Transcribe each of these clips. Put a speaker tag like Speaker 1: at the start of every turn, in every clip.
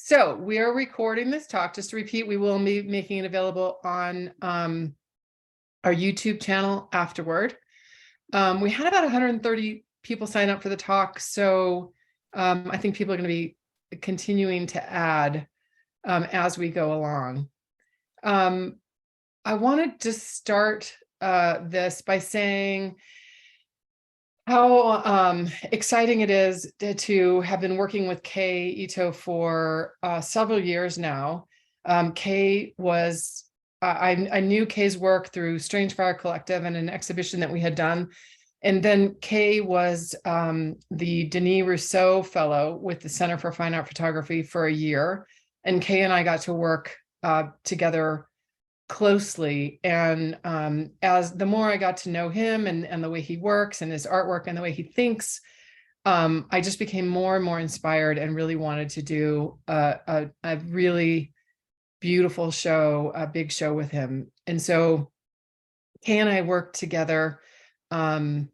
Speaker 1: So we are recording this talk. Just to repeat, we will be making it available on our YouTube channel afterward. We had about 130 people sign up for the talk, so I think people are going to be continuing to add as we go along. I wanted to start this by saying how exciting it is to have been working with Kei Ito for several years now. Kei was, I knew Kei's work through Strange Fire Collective and an exhibition that we had done. And then Kei was the Denis Rousseau Fellow with the Center for Fine Art Photography for a year. And Kei and I got to work together closely, and as the more I got to know him and the way he works and his artwork and the way he thinks, I just became more and more inspired and really wanted to do a really beautiful show, a big show with him. And so Kei and I worked together. Well,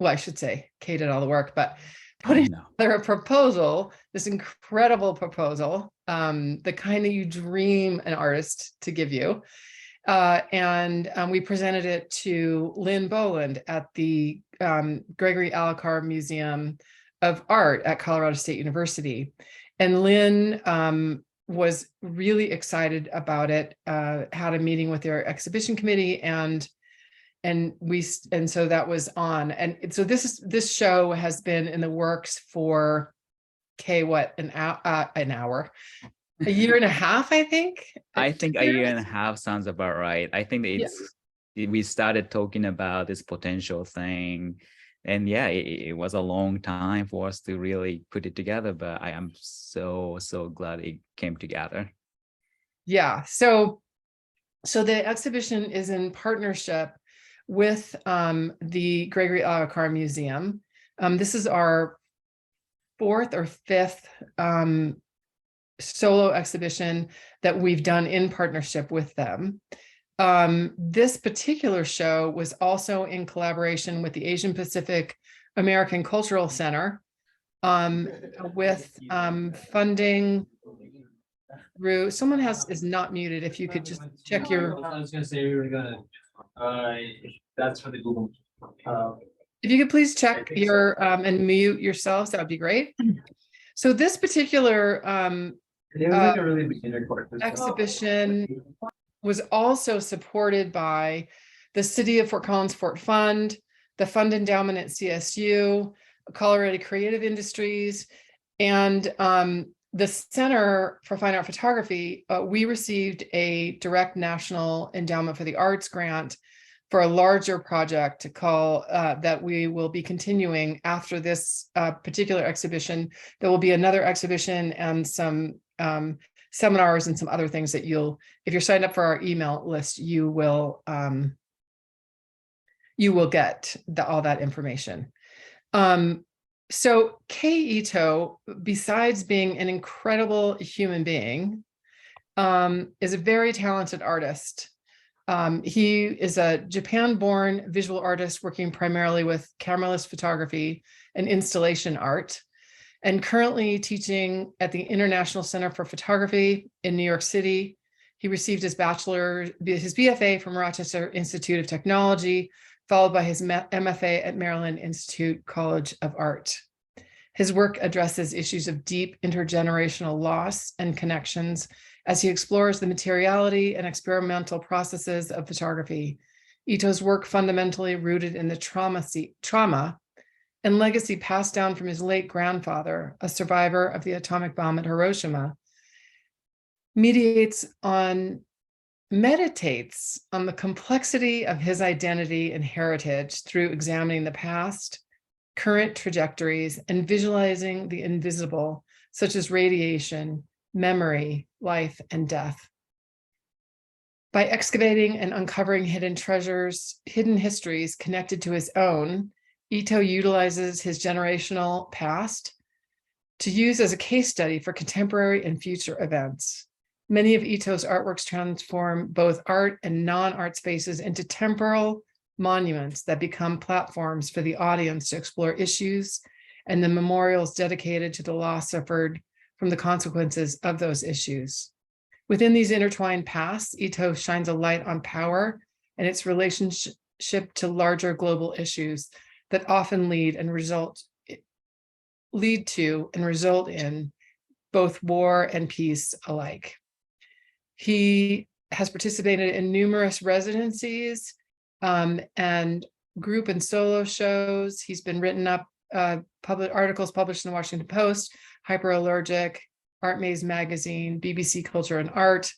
Speaker 1: I should say Kei did all the work, but putting together a proposal, this incredible proposal, the kind that you dream an artist to give you. And we presented it to Lynn Boland at the Gregory Allicar Museum of Art at Colorado State University. And Lynn was really excited about it, had a meeting with their exhibition committee, and so that was on. And so this show has been in the works for an hour. A year and a half, I think.
Speaker 2: I think a year and a half sounds about right. I think we started talking about this potential thing, and it was a long time for us to really put it together, but I am so glad it came together.
Speaker 1: Yeah, so the exhibition is in partnership with the Gregory Allicar Museum. This is our fourth or fifth solo exhibition that we've done in partnership with them. This particular show was also in collaboration with the Asian Pacific American Cultural Center, with funding through, someone is not muted. If you could just check your.
Speaker 3: I was going to say we were going to, that's for the Google.
Speaker 1: If you could please check your and mute yourselves, that would be great. So this particular exhibition was also supported by the City of Fort Collins Fort Fund, the Fund Endowment at CSU, Colorado Creative Industries, and the Center for Fine Art Photography. We received a direct National Endowment for the Arts grant for a larger project that we will be continuing after this particular exhibition. There will be another exhibition and some seminars and some other things that if you're signed up for our email list, you will get all that information. So Kei Ito, besides being an incredible human being, is a very talented artist. He is a Japan-born visual artist working primarily with cameraless photography and installation art, and currently teaching at the International Center for Photography in New York City. He received his BFA from Rochester Institute of Technology, followed by his MFA at Maryland Institute College of Art. His work addresses issues of deep intergenerational loss and connections as he explores the materiality and experimental processes of photography. Ito's work, fundamentally rooted in the trauma and legacy passed down from his late grandfather, a survivor of the atomic bomb at Hiroshima, meditates on the complexity of his identity and heritage through examining the past, current trajectories, and visualizing the invisible, such as radiation, memory, life, and death. By excavating and uncovering hidden treasures, hidden histories connected to his own, Ito utilizes his generational past to use as a case study for contemporary and future events. Many of Ito's artworks transform both art and non-art spaces into temporal monuments that become platforms for the audience to explore issues and the memorials dedicated to the loss suffered from the consequences of those issues. Within these intertwined paths, Ito shines a light on power and its relationship to larger global issues that often lead to and result in both war and peace alike. He has participated in numerous residencies and group and solo shows. He's been written up, public articles published in the Washington Post, Hyperallergic, Art Maze Magazine, BBC Culture and Art.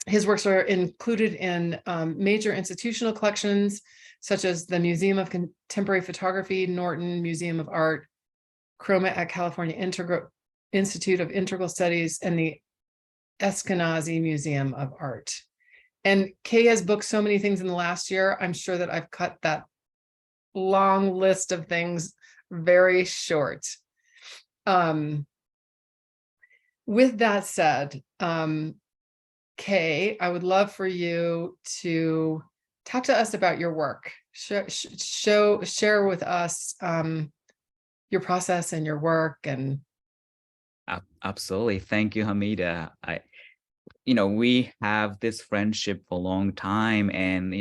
Speaker 1: His works are included in major institutional collections, such as the Museum of Contemporary Photography, Norton Museum of Art, Chroma at California Institute of Integral Studies, and the Eskenazi Museum of Art. And Kei has booked so many things in the last year. I'm sure that I've cut that long list of things very short. With that said, Kei, I would love for you to talk to us about your work. Share with us your process and your work. And
Speaker 2: absolutely, thank you, Hamida. We have this friendship for a long time, and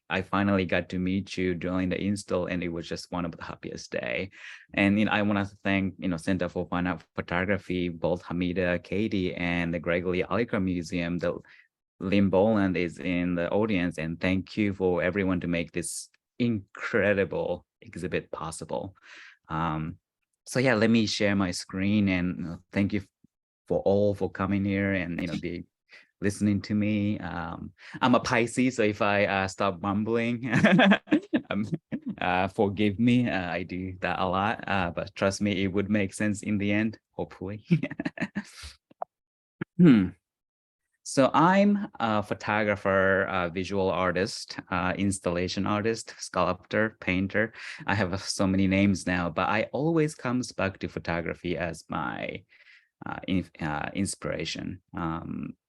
Speaker 2: I finally got to meet you during the install, and it was just one of the happiest day. And I want to thank Center for Fine Art Photography, both Hamida, Katie, and the Gregory Allicar Museum. The Lynn Boland is in the audience, and thank you for everyone to make this incredible exhibit possible. So yeah, let me share my screen, and thank you for coming here and be listening to me. I'm a Pisces, so if I stop mumbling, forgive me. I do that a lot, but trust me, it would make sense in the end, hopefully. So I'm a photographer, visual artist, installation artist, sculptor, painter. I have so many names now, but I always comes back to photography as my inspiration.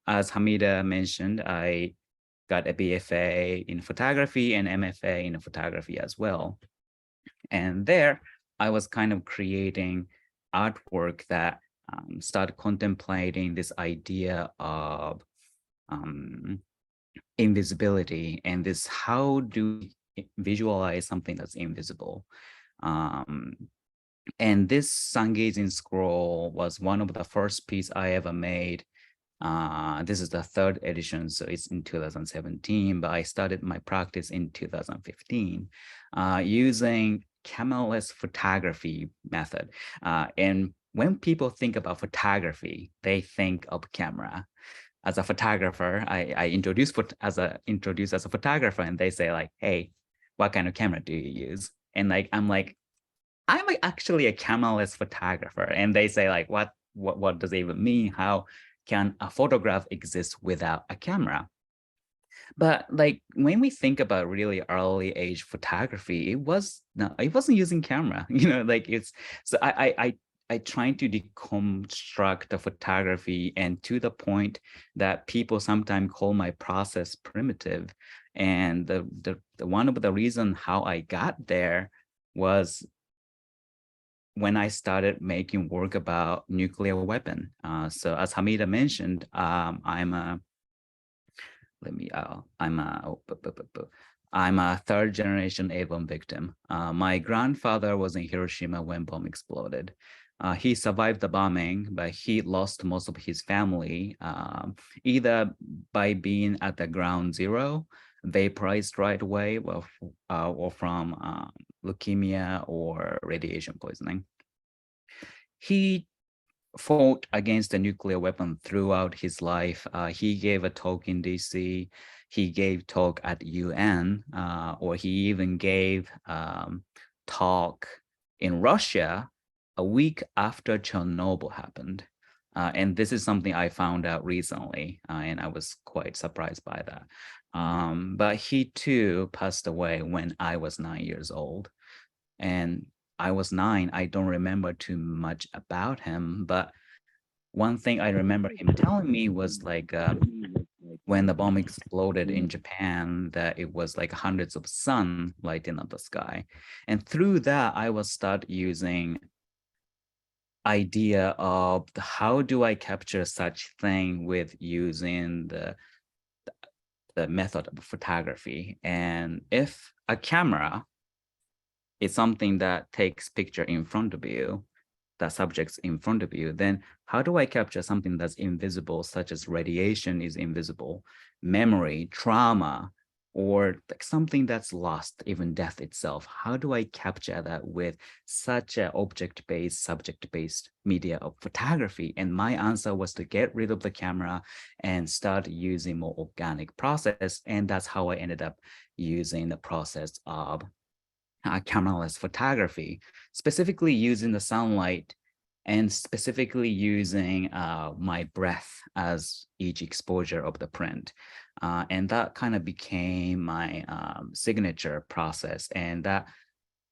Speaker 2: As Hamida mentioned, I got a BFA in photography and MFA in photography as well. And there, I was kind of creating artwork that started contemplating this idea of invisibility and this, how do we visualize something that's invisible? And this sun-gazing scroll was one of the first piece I ever made. This is the third edition, so it's in 2017, but I started my practice in 2015 using camera-less photography method. And when people think about photography, they think of camera. As a photographer, I introduce as a photographer, and they say like, "Hey, what kind of camera do you use?" And I'm actually a camera-less photographer, and they say like, what does it even mean? How can a photograph exist without a camera? But when we think about really early age photography, it wasn't using camera. So I trying to deconstruct the photography, and to the point that people sometimes call my process primitive. And the one of the reason how I got there was when I started making work about nuclear weapon. So as Hamida mentioned, I'm a third generation A-bomb victim. My grandfather was in Hiroshima when bomb exploded. He survived the bombing, but he lost most of his family, either by being at the ground zero, vaporized right away, or from leukemia or radiation poisoning. He fought against the nuclear weapon throughout his life. He gave a talk in DC. He gave talk at UN, or he even gave talk in Russia a week after Chernobyl happened. And this is something I found out recently, and I was quite surprised by that. But he too passed away when I was 9 years old. And I was 9, I don't remember too much about him, but one thing I remember him telling me was when the bomb exploded in Japan, that it was like hundreds of sun lighting up the sky. And through that, I was start using idea of how do I capture such thing with using the method of photography. And if a camera is something that takes picture in front of you, the subjects in front of you, then how do I capture something that's invisible, such as radiation is invisible, memory, trauma, or like something that's lost, even death itself? How do I capture that with such an object-based, subject-based media of photography? And my answer was to get rid of the camera and start using more organic process. And that's how I ended up using the process of cameraless photography, specifically using the sunlight and specifically using my breath as each exposure of the print. And that kind of became my signature process. And that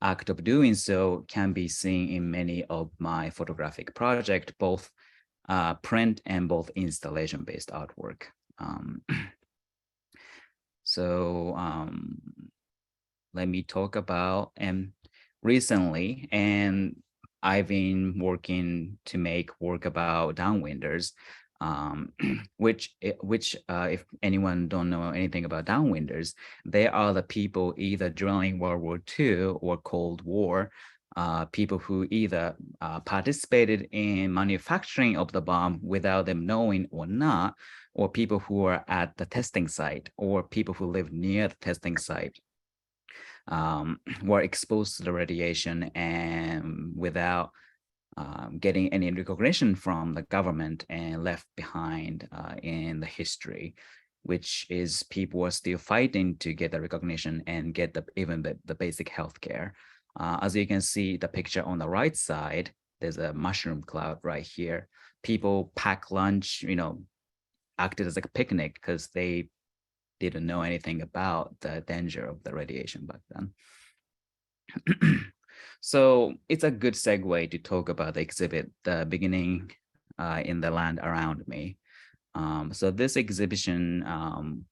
Speaker 2: act of doing so can be seen in many of my photographic projects, both print and both installation-based artwork. So let me talk about recently, and I've been working to make work about downwinders, which if anyone don't know anything about downwinders, they are the people either during World War II or Cold War, people who either participated in manufacturing of the bomb without them knowing or not, or people who are at the testing site, or people who live near the testing site. Were exposed to the radiation and without getting any recognition from the government and left behind in the history, which is people are still fighting to get the recognition and get even the basic health care. As you can see the picture on the right side, there's a mushroom cloud right here. People pack lunch, acted as like a picnic because they didn't know anything about the danger of the radiation back then. So it's a good segue to talk about the exhibit, the beginning in the land around me. So this exhibition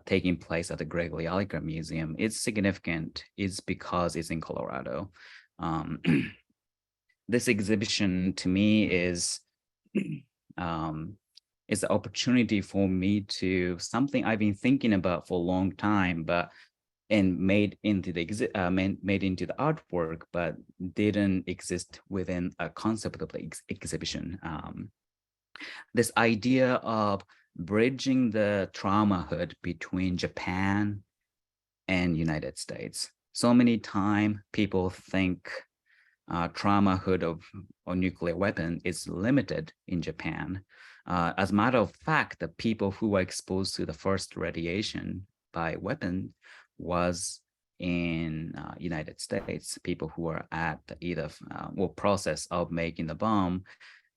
Speaker 2: taking place at the Gregory Allicar Museum, it's significant. It's because it's in Colorado. This exhibition to me is it's an opportunity for me to something I've been thinking about for a long time, but made into the artwork, but didn't exist within a concept of the exhibition. This idea of bridging the traumahood between Japan and United States. So many times people think traumahood of a nuclear weapon is limited in Japan. As a matter of fact, the people who were exposed to the first radiation by weapon was in United States, people who were at either or process of making the bomb,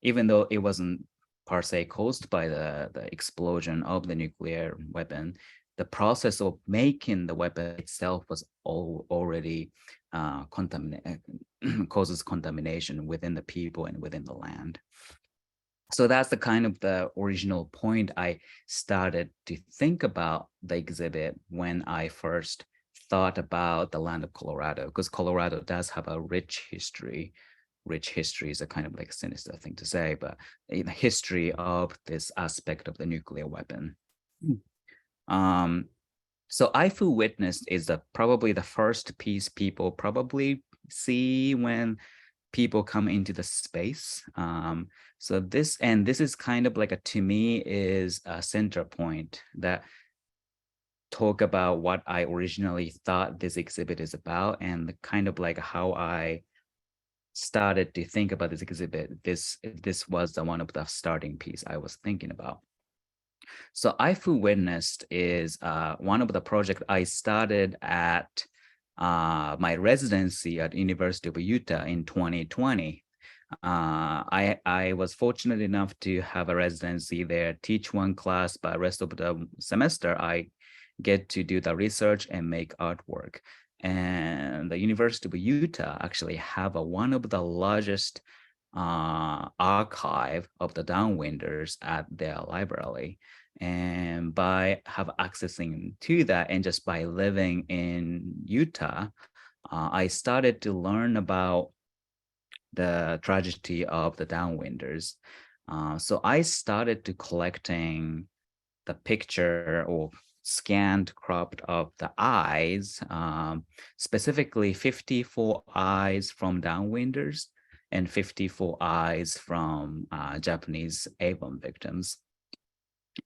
Speaker 2: even though it wasn't per se caused by the explosion of the nuclear weapon. The process of making the weapon itself was already causes contamination within the people and within the land. So that's the kind of the original point I started to think about the exhibit when I first thought about the land of Colorado, because Colorado does have a rich history. Rich history is a kind of like a sinister thing to say, but in the history of this aspect of the nuclear weapon. So I Fu Witnessed is probably the first piece people probably see when people come into the space. So this is kind of like to me is a center point that talk about what I originally thought this exhibit is about, and kind of like how I started to think about this exhibit. This was one of the starting piece I was thinking about. So I Fu Witnessed is one of the projects I started at my residency at University of Utah in 2020. I was fortunate enough to have a residency there, teach one class, but rest of the semester I get to do the research and make artwork. And the University of Utah actually have one of the largest archive of the downwinders at their library. And by accessing to that, and just by living in Utah, I started to learn about the tragedy of the downwinders. So I started to collecting the picture or scanned cropped of the eyes, specifically 54 eyes from downwinders and 54 eyes from Japanese Avon victims.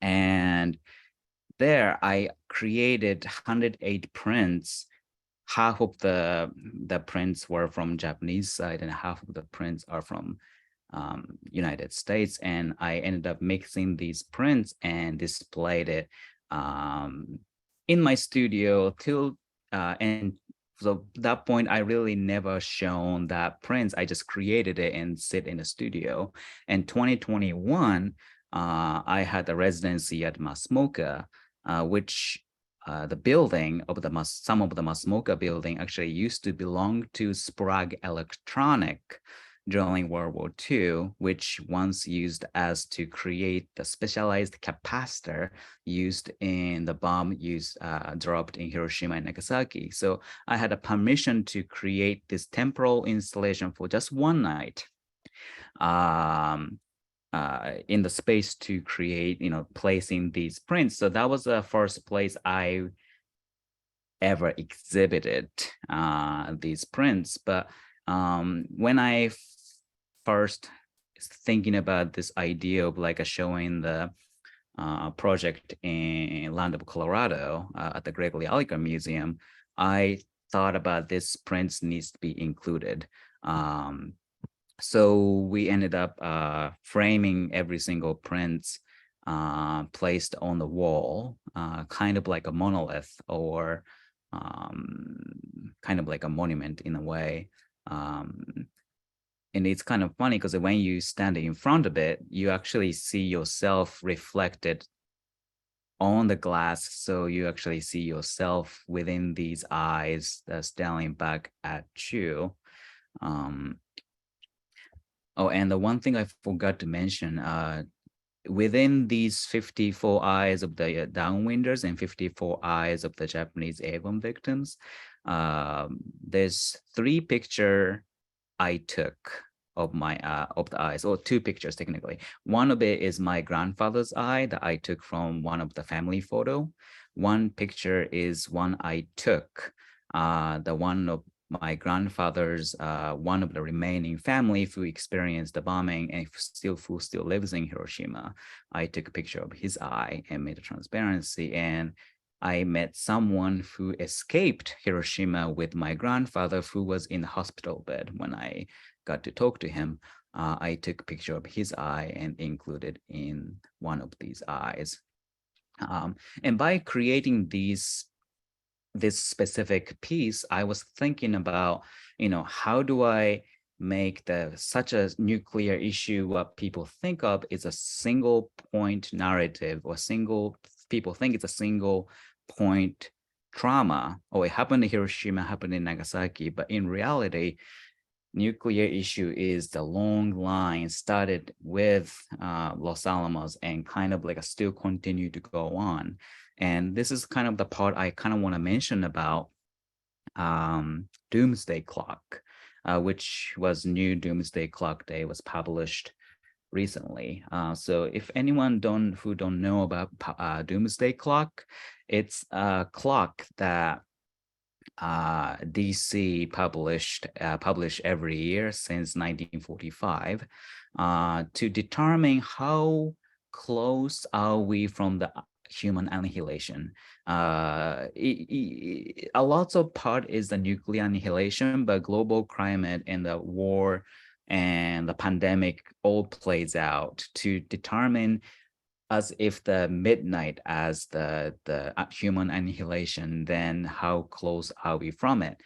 Speaker 2: And there I created 108 prints. Half of the prints were from Japanese side and half of the prints are from United States. And I ended up mixing these prints and displayed it in my studio till and so that point I really never shown that prints. I just created it and sit in the studio. And 2021 I had a residency at Masmoka, which the building of the some of the Masmoka building actually used to belong to Sprague Electronic during World War II, which once used as to create the specialized capacitor used in the bomb dropped in Hiroshima and Nagasaki. So I had a permission to create this temporal installation for just one night. In the space to create, placing these prints. So that was the first place I ever exhibited these prints. But when I first thinking about this idea of like showing the project in land of Colorado at the Gregory Allicar Museum, I thought about this prints needs to be included. So we ended up framing every single print placed on the wall, kind of like a monolith or kind of like a monument in a way. And it's kind of funny because when you stand in front of it, you actually see yourself reflected on the glass. So you actually see yourself within these eyes that's staring back at you. Oh, and the one thing I forgot to mention, within these 54 eyes of the downwinders and 54 eyes of the Japanese Avon victims, there's 3 pictures I took of my of the eyes, or 2 pictures technically. One of it is my grandfather's eye that I took from one of the family photo. One picture is one I took, the one of my grandfather's, one of the remaining family who experienced the bombing and who still lives in Hiroshima. I took a picture of his eye and made a transparency. And I met someone who escaped Hiroshima with my grandfather who was in the hospital bed. When I got to talk to him, I took a picture of his eye and included in one of these eyes. And by creating this specific piece, I was thinking about, how do I make such a nuclear issue what people think of is a single point narrative, or people think it's a single point trauma. Oh, it happened in Hiroshima, happened in Nagasaki, but in reality, nuclear issue is the long line started with Los Alamos and kind of like still continue to go on. And this is kind of the part I kind of want to mention about Doomsday Clock, which was new Doomsday Clock Day was published recently. So if anyone who don't know about Doomsday Clock, it's a clock that DC publish every year since 1945 to determine how close are we from the human annihilation. A lot of part is the nuclear annihilation, but global climate and the war and the pandemic all plays out to determine as if the midnight as the human annihilation, then how close are we from it?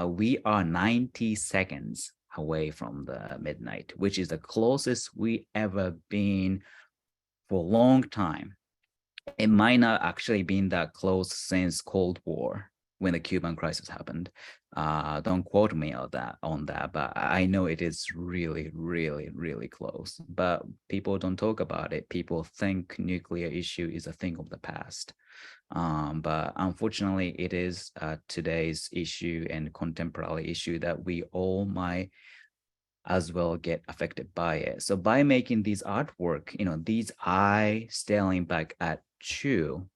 Speaker 2: We are 90 seconds away from the midnight, which is the closest we ever been for a long time. It might not actually been that close since Cold War when the Cuban crisis happened. Don't quote me on that, but I know it is really, really, really close. But people don't talk about it. People think nuclear issue is a thing of the past. But unfortunately, it is today's issue and contemporary issue that we all might as well get affected by it. So by making these artwork, these I staring back at you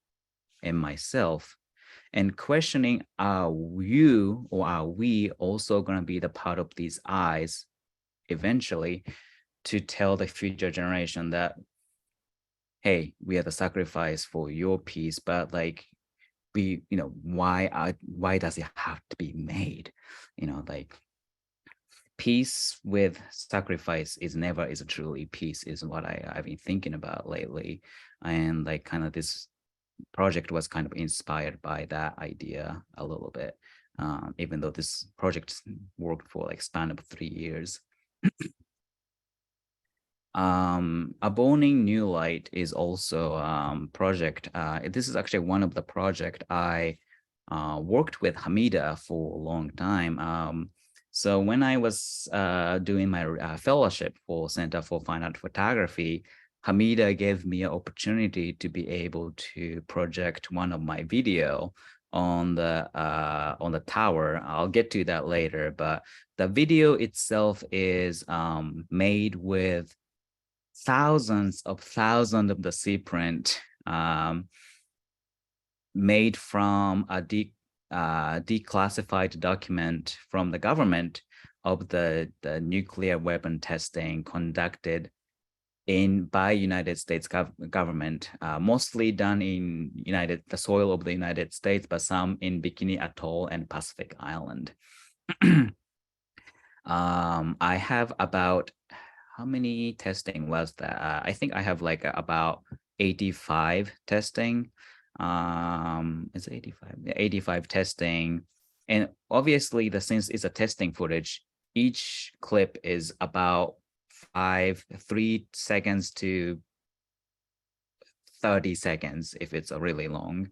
Speaker 2: and myself and questioning, are you or are we also going to be the part of these eyes eventually to tell the future generation that, hey, we are the sacrifice for your peace, but like why does it have to be made? Like peace with sacrifice is truly peace, is what I've been thinking about lately. And like kind of this project was kind of inspired by that idea a little bit, even though this project worked for like span of 3 years. Aboning New Light is also project. This is actually one of the project I worked with Hamida for a long time. So when I was doing my fellowship for Center for Fine Art Photography, Hamida gave me an opportunity to be able to project one of my video on the tower. I'll get to that later, but the video itself is made with thousands of the C print made from a declassified document from the government of the nuclear weapon testing conducted by United States government, mostly done in the soil of the United States, but some in Bikini Atoll and Pacific Island. I have about, how many testing was that? I think I have like about 85 testing. It's 85, 85 testing. And obviously since it's a testing footage, each clip is about 3 seconds to 30 seconds if it's a really long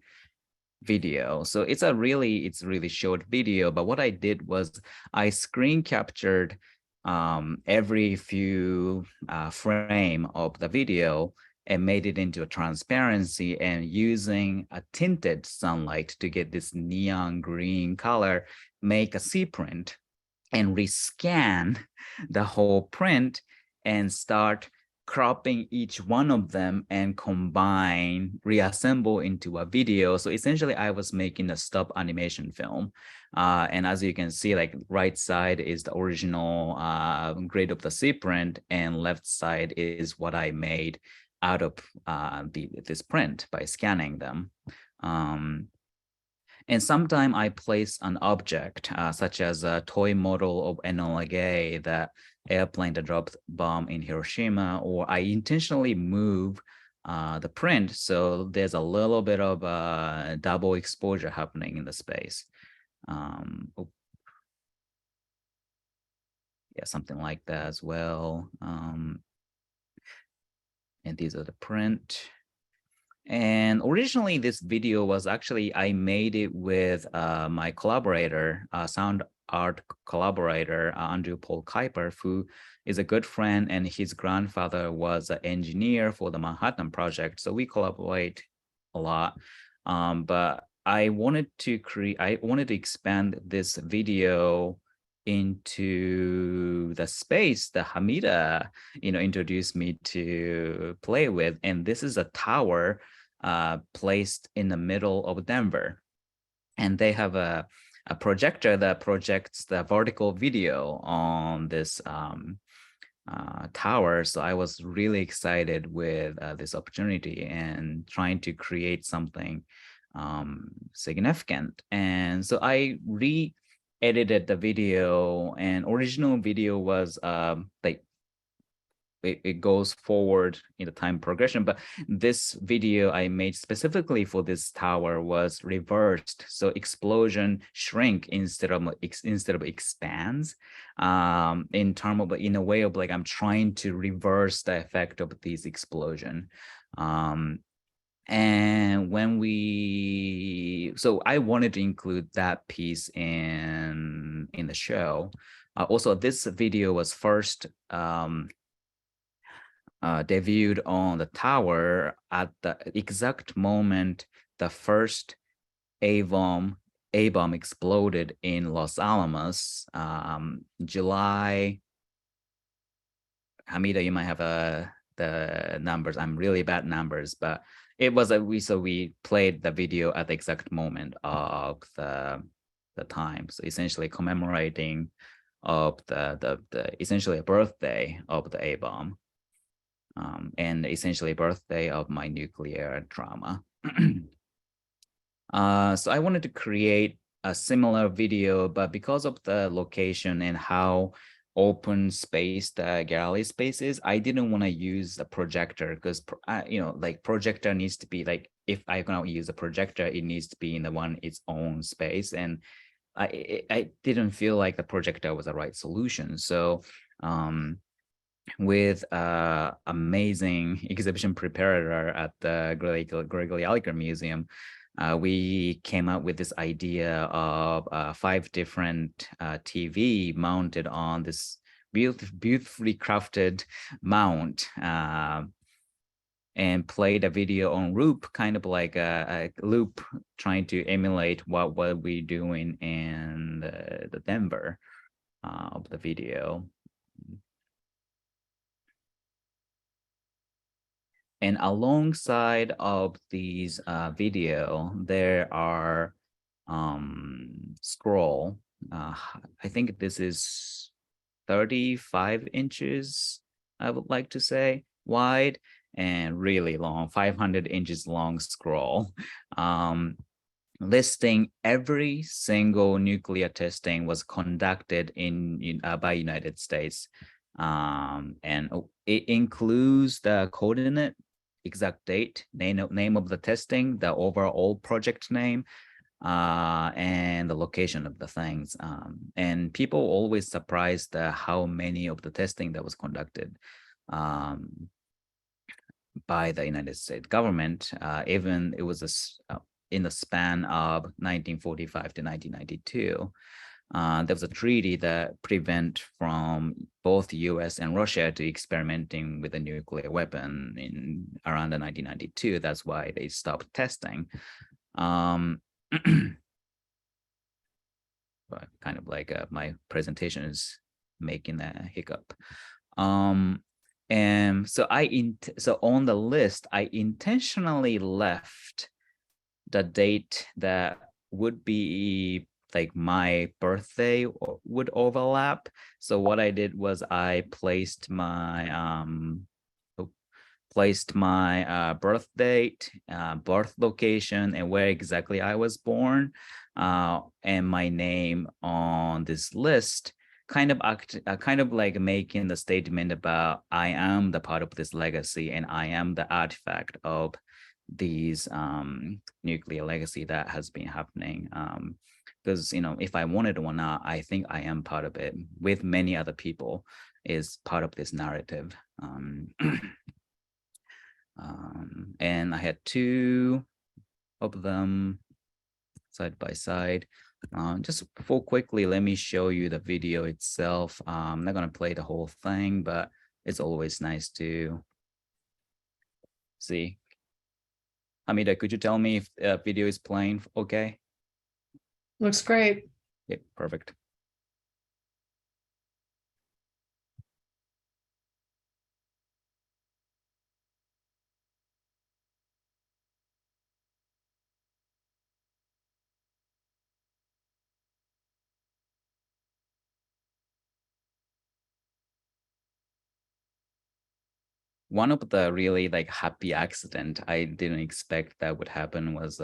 Speaker 2: video. So it's really short video. But what I did was I screen captured every few frame of the video and made it into a transparency, and using a tinted sunlight to get this neon green color, make a C print and rescan the whole print and start cropping each one of them and reassemble into a video. So essentially I was making a stop animation film. And as you can see, like right side is the original grid of the C print, and left side is what I made out of this print by scanning them. And sometimes I place an object, such as a toy model of Enola Gay, that airplane that dropped bomb in Hiroshima, or I intentionally move the print so there's a little bit of double exposure happening in the space. Yeah, something like that as well. And these are the print. And originally this video was actually, I made it with my collaborator, sound art collaborator, Andrew Paul Kuiper, who is a good friend, and his grandfather was an engineer for the Manhattan Project. So we collaborate a lot. But I wanted to expand this video into the space that Hamida, introduced me to play with. And this is a tower placed in the middle of Denver. And they have a projector that projects the vertical video on this tower. So I was really excited with this opportunity and trying to create something significant. And so I edited the video, and original video was like it goes forward in the time progression, but this video I made specifically for this tower was reversed, so explosion shrink instead of expands, in a way of like I'm trying to reverse the effect of this explosion. And so I wanted to include that piece in the show. Also, this video was first debuted on the tower at the exact moment the first A-bomb exploded in Los Alamos, July Hamida, you might have the numbers. I'm really bad numbers, but it was we played the video at the exact moment of the time. So essentially commemorating of the essentially a birthday of the A bomb, and essentially birthday of my nuclear trauma. So I wanted to create a similar video, but because of the location and how open space the gallery space is, I didn't want to use a projector because like projector needs to be like, if I'm gonna use a projector, it needs to be in its own space, and I didn't feel like the projector was the right solution. So with amazing exhibition preparator at the Gregory Allicar Museum, we came up with this idea of 5 different TV mounted on this beautifully crafted mount, and played a video on loop, kind of like a loop, trying to emulate what we're doing in the Denver of the video. And alongside of these video, there are scroll. I think this is 35 inches, I would like to say, wide, and really long, 500 inches long scroll, listing every single nuclear testing was conducted by United States. And it includes the coordinate, exact date, name of the testing, the overall project name, and the location of the things. And people always surprised how many of the testing that was conducted by the United States government. Even it was in the span of 1945 to 1992. There was a treaty that prevent from both US and Russia to experimenting with a nuclear weapon in around the 1992. That's why they stopped testing. But kind of like my presentation is making a hiccup. And so so on the list, I intentionally left the date that would be like my birthday would overlap. So what I did was I placed my birth date, birth location, and where exactly I was born, and my name on this list, kind of like making the statement about I am the part of this legacy and I am the artifact of these nuclear legacy that has been happening. Because if I wanted or not, I think I am part of it with many other people, is part of this narrative. And I had 2 of them side by side. Just for quickly, let me show you the video itself. I'm not going to play the whole thing, but it's always nice to see. Hamida, could you tell me if the video is playing okay?
Speaker 1: Looks great.
Speaker 2: Yeah, perfect. One of the really like happy accident I didn't expect that would happen was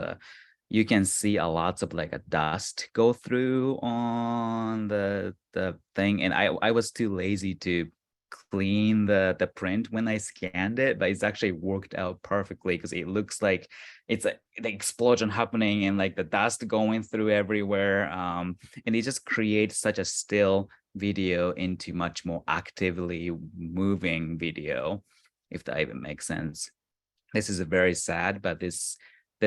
Speaker 2: you can see a lots of like a dust go through on the thing, and I was too lazy to clean the print when I scanned it, but it's actually worked out perfectly because it looks like it's the explosion happening and like the dust going through everywhere, and it just creates such a still video into much more actively moving video, if that even makes sense. This is a very sad, but there's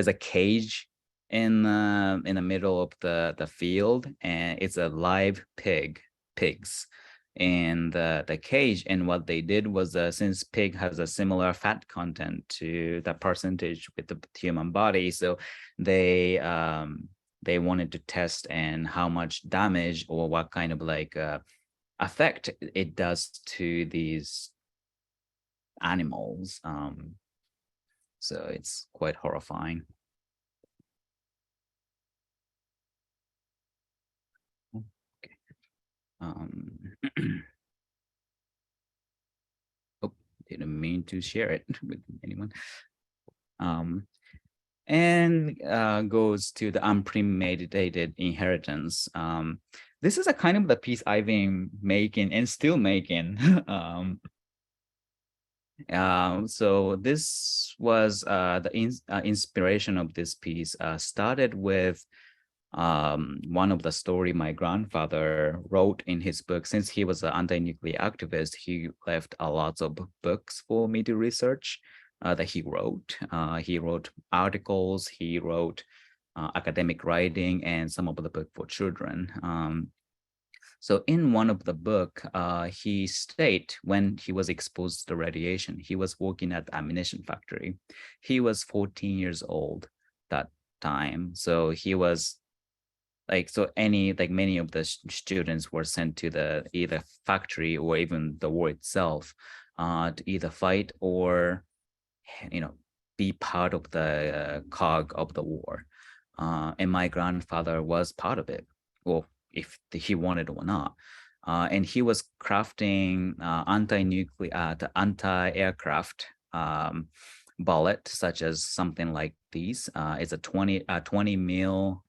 Speaker 2: a cage in the middle of the field, and it's a live pigs in the cage. And what they did was, since pig has a similar fat content to the percentage with the human body, so they wanted to test and how much damage or what kind of like effect it does to these animals. So it's quite horrifying. Okay. Oh, didn't mean to share it with anyone. And goes to the unpremeditated inheritance. This is a kind of the piece I've been making and still making. So this was the inspiration of this piece started with one of the story my grandfather wrote in his book. Since he was an anti-nuclear activist, he left a lot of books for me to research that he wrote. He wrote articles, he wrote academic writing, and some of the book for children. So in one of the book, he state when he was exposed to radiation, he was working at the ammunition factory. He was 14 years old that time. So he was many of the students were sent to the either factory or even the war itself to either fight or, be part of the cog of the war. And my grandfather was part of it. Well, if he wanted or not. And he was crafting anti-aircraft bullet, such as something like these. It's a 20 mil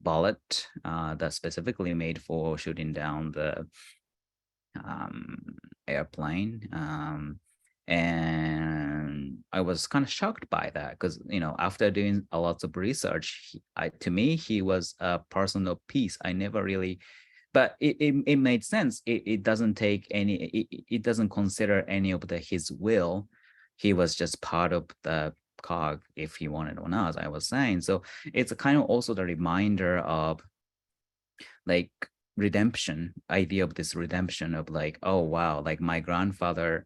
Speaker 2: bullet that's specifically made for shooting down the airplane. And I was kind of shocked by that because, after doing a lot of research, to me, he was a person of peace. I never really, but it made sense. It doesn't take any, it doesn't consider any of his will. He was just part of the cog if he wanted or not, as I was saying. So it's a kind of also the reminder of like redemption, idea of this redemption of like, oh, wow, like my grandfather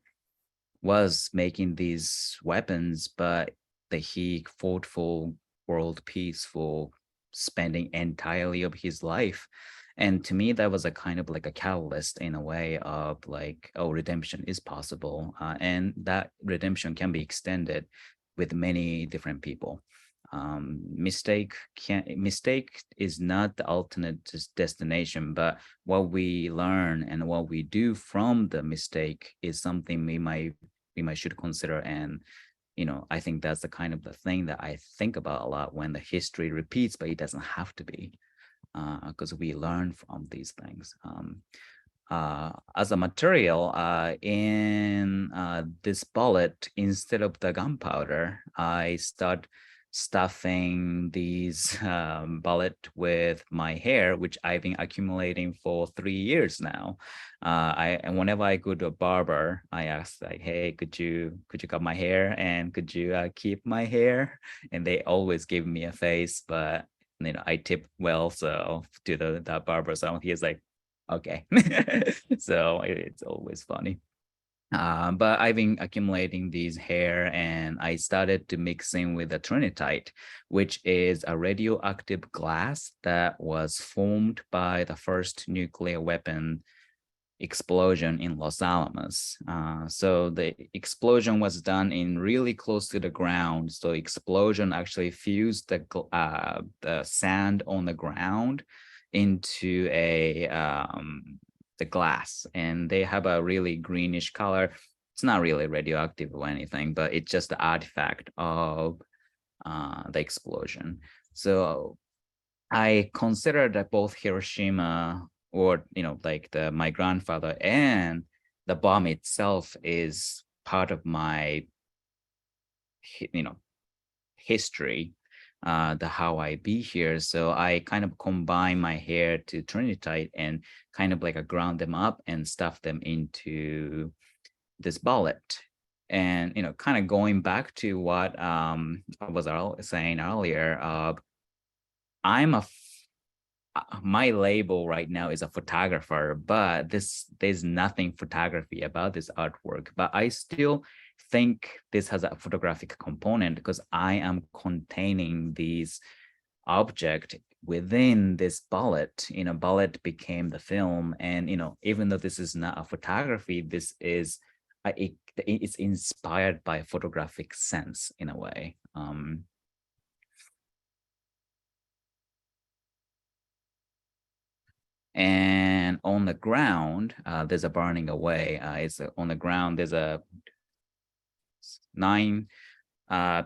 Speaker 2: was making these weapons, but that he fought for world peace, for spending entirely of his life. And to me, that was a kind of like a catalyst in a way of like, oh, redemption is possible. And that redemption can be extended with many different people. Mistake is not the ultimate destination, but what we learn and what we do from the mistake is something we might should consider. And I think that's the kind of the thing that I think about a lot when the history repeats, but it doesn't have to be, because we learn from these things. As a material, in this bullet, instead of the gunpowder, I start stuffing these bullet with my hair, which I've been accumulating for 3 years now. And whenever I go to a barber, I ask like, "Hey, could you cut my hair, and could you keep my hair?" And they always give me a face, but I tip well, so to that barber, so he's like, okay. So it's always funny. But I've been accumulating these hair, and I started to mixing with the trinitite, which is a radioactive glass that was formed by the first nuclear weapon explosion in Los Alamos. So the explosion was done in really close to the ground. So explosion actually fused the sand on the ground into the glass, and they have a really greenish color. It's not really radioactive or anything, but it's just the artifact of the explosion. So I consider that both Hiroshima, or like my grandfather, and the bomb itself is part of my history, the how I be here. So I kind of combine my hair to trinitite and kind of like a ground them up and stuff them into this bullet. And kind of going back to what I was saying earlier, my label right now is a photographer, but there's nothing photography about this artwork. But I still think this has a photographic component because I am containing these object within this bullet. Bullet became the film, and even though this is not a photography, this is it's inspired by photographic sense in a way. And on the ground, there's a burning away. On the ground, there's a 9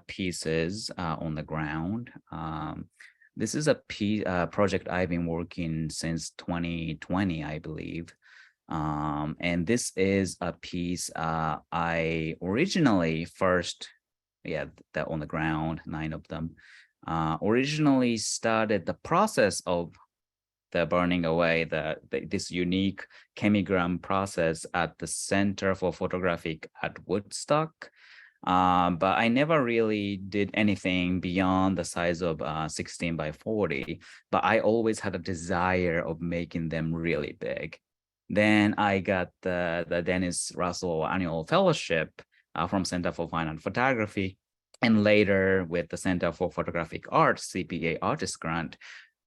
Speaker 2: pieces on the ground. This is a project I've been working since 2020, I believe. And this is a piece I originally that on the ground, 9 of them, originally started the process of the burning away, this unique chemigram process at the Center for Photographic at Woodstock. But I never really did anything beyond the size of 16 by 40, but I always had a desire of making them really big. Then I got the Dennis Russell Annual Fellowship from Center for Fine Art Photography, and later with the Center for Photographic Arts, CPA Artist Grant,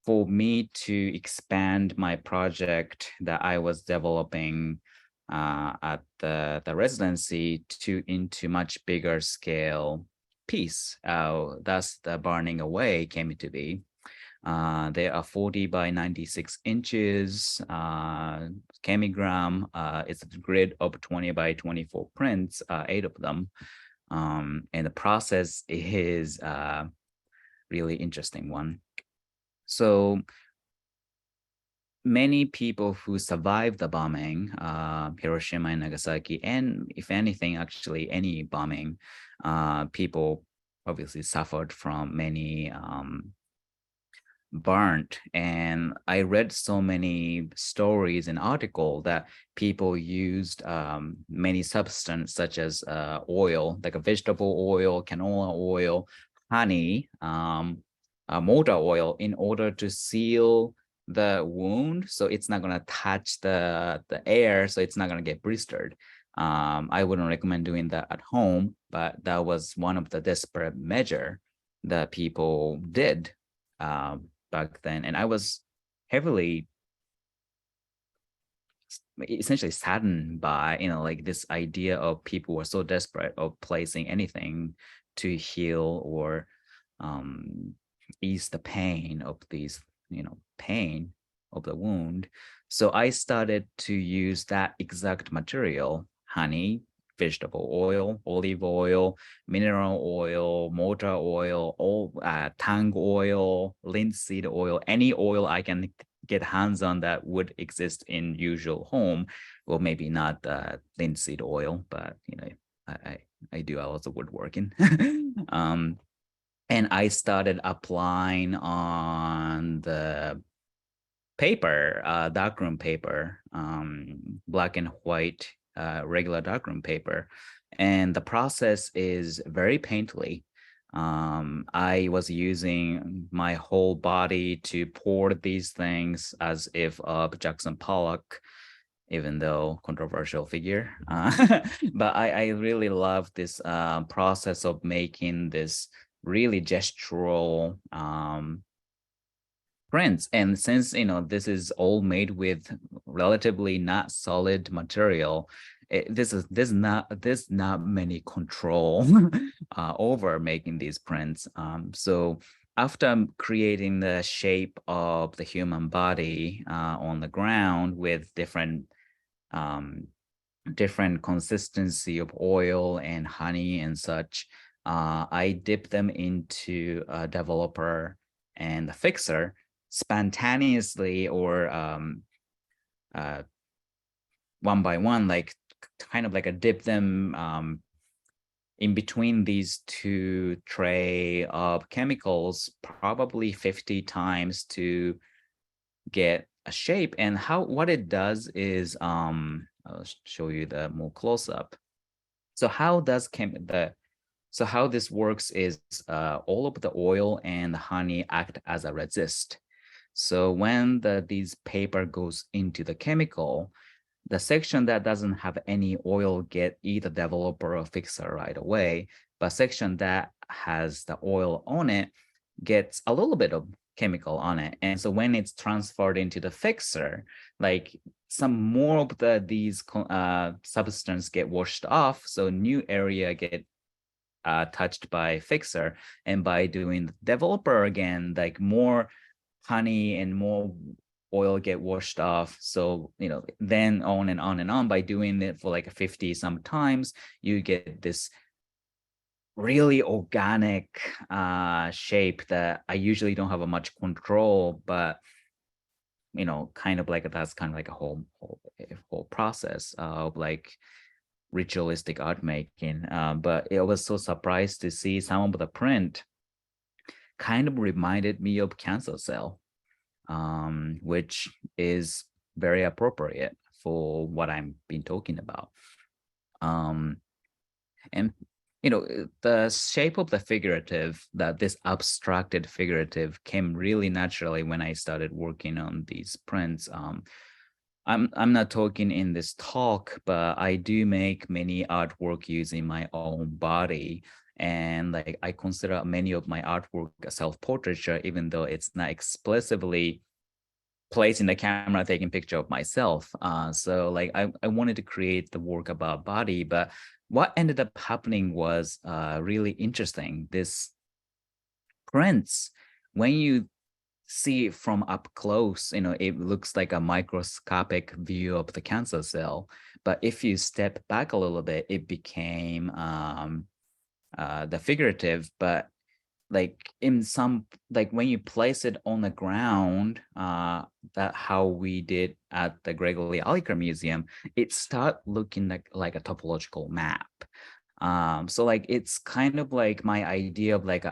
Speaker 2: for me to expand my project that I was developing at the residency into much bigger scale piece. Thus, the Burning Away came to be. They are 40 by 96 inches, chemigram. It's a grid of 20 by 24 prints, 8 of them. And the process is a really interesting one. So many people who survived the bombing, Hiroshima and Nagasaki, and if anything, actually any bombing, people obviously suffered from many burnt. And I read so many stories and articles that people used many substances such as oil, like a vegetable oil, canola oil, honey, motor oil, in order to seal the wound so it's not going to touch the air, so it's not going to get blistered. I wouldn't recommend doing that at home, but that was one of the desperate measure that people did back then. And I was heavily, essentially saddened by, like this idea of people were so desperate of placing anything to heal or ease the pain of these, pain of the wound. So I started to use that exact material, honey, vegetable oil, olive oil, mineral oil, motor oil, tang oil, linseed oil, any oil I can get hands on that would exist in usual home. Well, maybe not linseed oil, but I do a lot of woodworking. And I started applying on the paper, darkroom paper, black and white, regular darkroom paper. And the process is very painterly. I was using my whole body to pour these things as if of Jackson Pollock, even though controversial figure. But I really love this process of making this really gestural prints. And since this is all made with relatively not solid material, there's not many control over making these prints. So after creating the shape of the human body on the ground with different consistency of oil and honey and such, I dip them into a developer and a fixer spontaneously, or one by one, like kind of like a dip them in between these two tray of chemicals, probably 50 times to get a shape. And what it does is, I'll show you the more close up. So how this works is all of the oil and the honey act as a resist. So when these paper goes into the chemical, the section that doesn't have any oil get either developer or fixer right away, but section that has the oil on it gets a little bit of chemical on it. And so when it's transferred into the fixer, like some more of these substance get washed off, so new area get touched by fixer, and by doing the developer again, like more honey and more oil get washed off. So, then on and on and on, by doing it for like 50 sometimes, you get this really organic shape that I usually don't have a much control, but kind of like that's kind of like a whole process of like ritualistic art making. But it was so surprised to see some of the print kind of reminded me of cancer cell, which is very appropriate for what I'm been talking about. And the shape of the figurative, that this abstracted figurative, came really naturally when I started working on these prints. I'm not talking in this talk, but I do make many artwork using my own body. And like I consider many of my artwork a self-portraiture, even though it's not explicitly placing the camera, taking picture of myself. So like I wanted to create the work about body, but what ended up happening was really interesting. This prints, when you see it from up close, it looks like a microscopic view of the cancer cell. But if you step back a little bit, it became the figurative. But like in some, like when you place it on the ground, that how we did at the Gregory Allicar Museum, it start looking like a topological map. So like it's kind of like my idea of like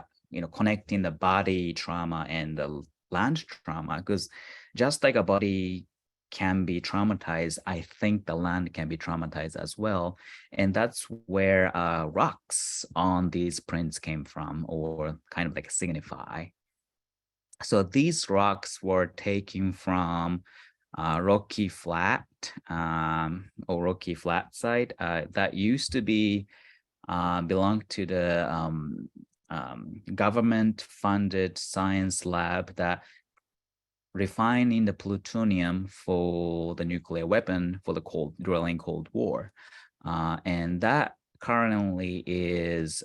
Speaker 2: connecting the body trauma and the land trauma, because just like a body can be traumatized, I think the land can be traumatized as well. And that's where rocks on these prints came from, or kind of like signify. So these rocks were taken from Rocky Flat, or Rocky Flat site that used to be belong to the government-funded science lab that refining the plutonium for the nuclear weapon for the during Cold War. And that currently is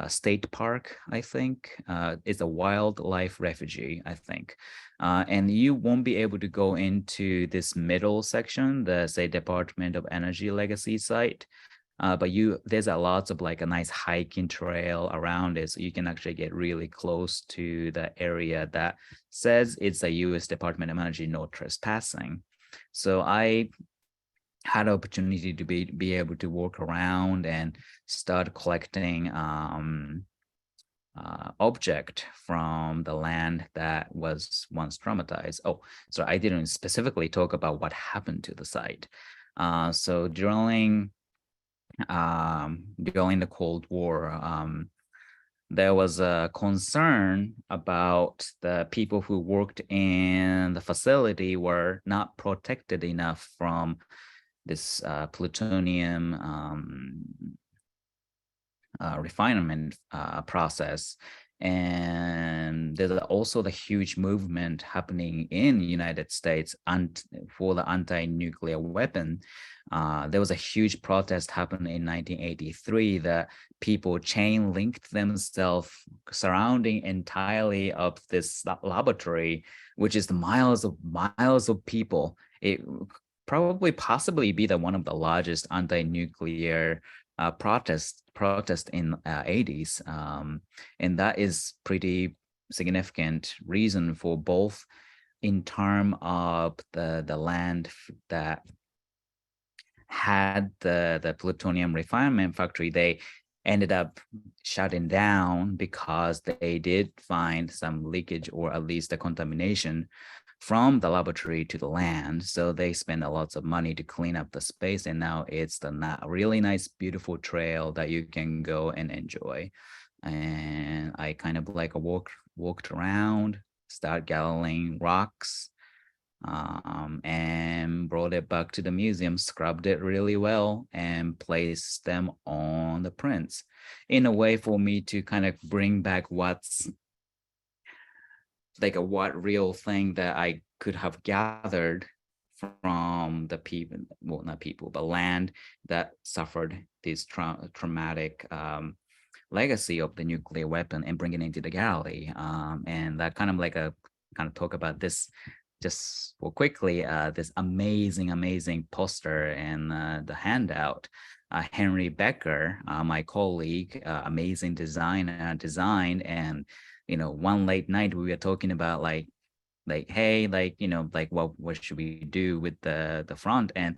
Speaker 2: state park, I think. It's a wildlife refuge, I think. And you won't be able to go into this middle section, the, say, Department of Energy Legacy site. But there's a lots of like a nice hiking trail around it, so you can actually get really close to the area that says it's a U.S. Department of Energy no trespassing. So I had an opportunity to be able to walk around and start collecting object from the land that was once traumatized. Oh, so I didn't specifically talk about what happened to the site. So during the Cold War, there was a concern about the people who worked in the facility were not protected enough from this plutonium refinement process. And there's also the huge movement happening in the United States for the anti-nuclear weapon. There was a huge protest happening in 1983 that people chain linked themselves surrounding entirely of this laboratory, which is miles of people. It possibly be one of the largest anti-nuclear protest in 80s, and that is pretty significant reason for both in term of the land that had the plutonium refinement factory. They ended up shutting down because they did find some leakage, or at least a contamination from the laboratory to the land. So they spent a lot of money to clean up the space, and now it's the really nice, beautiful trail that you can go and enjoy. And I kind of like walked around, start gathering rocks, and brought it back to the museum, scrubbed it really well, and placed them on the prints in a way for me to kind of bring back what's like a what real thing that I could have gathered from the people, well, not people, but land that suffered this traumatic legacy of the nuclear weapon and bring it into the gallery. And that kind of like a kind of talk about this just well, quickly, this amazing poster and the handout. Henry Becker, my colleague, amazing designer, designed. And, one late night we were talking about like, hey, like, like what should we do with the front? And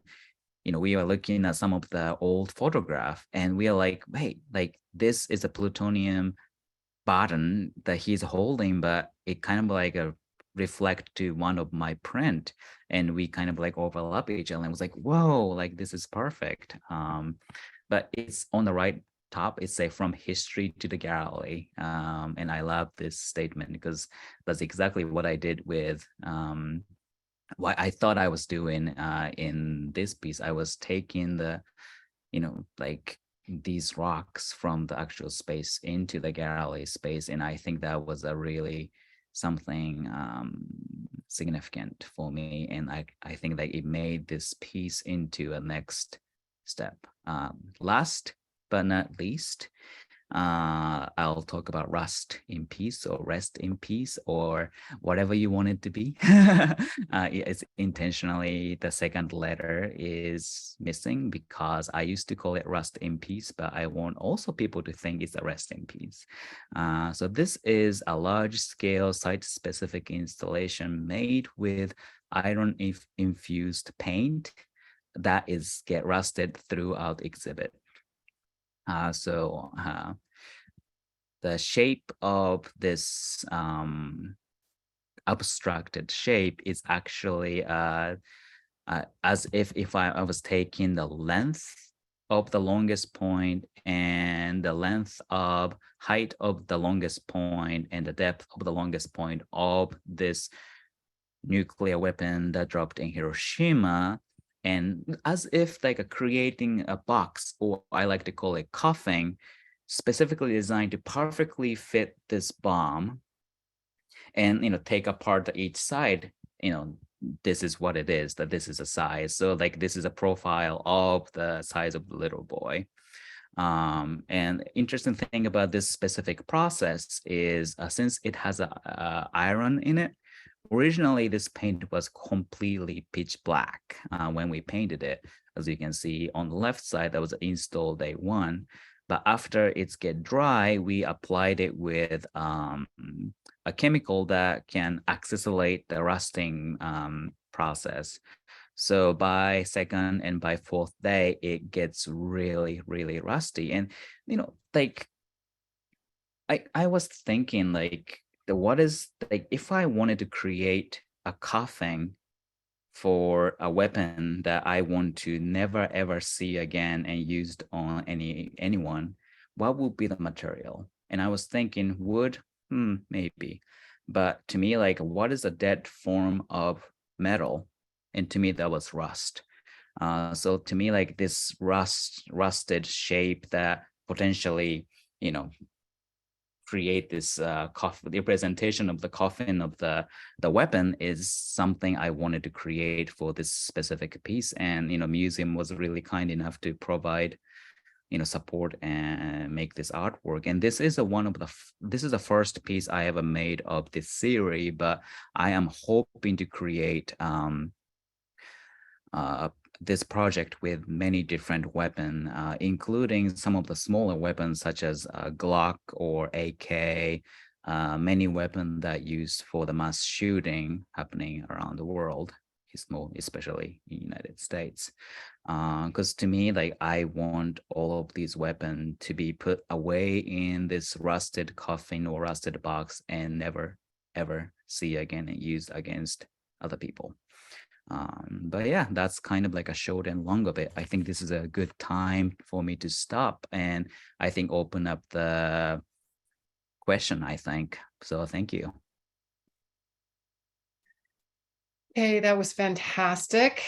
Speaker 2: we are looking at some of the old photograph and we are like, wait, like this is a plutonium button that he's holding, but it kind of like a reflect to one of my print, and we kind of like overlap each other and was like, whoa, like this is perfect. But it's on the right top, it's say from history to the gallery. And I love this statement because that's exactly what I did with what I thought I was doing in this piece. I was taking the, like these rocks from the actual space into the gallery space. And I think that was a really something significant for me. And I think that it made this piece into a next step. Last but not least, I'll talk about rust in peace or rest in peace or whatever you want it to be. It's intentionally the second letter is missing because I used to call it rust in peace, but I want also people to think it's a rest in peace. So this is a large scale site specific installation made with iron infused paint that is get rusted throughout exhibit. So the shape of this abstracted shape is actually as if I was taking the length of the longest point and the length of height of the longest point and the depth of the longest point of this nuclear weapon that dropped in Hiroshima, and as if like creating a box, or I like to call it coffin, specifically designed to perfectly fit this bomb and take apart each side. This is what it is, that this is a size. So like this is a profile of the size of the little boy. And interesting thing about this specific process is since it has a iron in it, originally this paint was completely pitch black when we painted it. As you can see on the left side, that was installed day one. But after it's get dry, we applied it with a chemical that can accelerate the rusting process. So by second and by fourth day, it gets really, really rusty. And, like, I was thinking like, what is like, if I wanted to create a coffin for a weapon that I want to never ever see again and used on anyone, what would be the material? And I was thinking wood, maybe. But to me, like, what is a dead form of metal? And to me, that was rust. So to me, like this rusted shape that potentially, create this coffin, the representation of the coffin of the weapon is something I wanted to create for this specific piece. And museum was really kind enough to provide support and make this artwork. And this is this is the first piece I ever made of this series, but I am hoping to create this project with many different weapons, including some of the smaller weapons such as Glock or AK, many weapons that used for the mass shooting happening around the world, especially in the United States. Because to me, like, I want all of these weapons to be put away in this rusted coffin or rusted box and never, ever see again and used against other people. But yeah, that's kind of like a short and long of it. I think this is a good time for me to stop and I think open up the question, I think. So thank you.
Speaker 1: Hey, that was fantastic,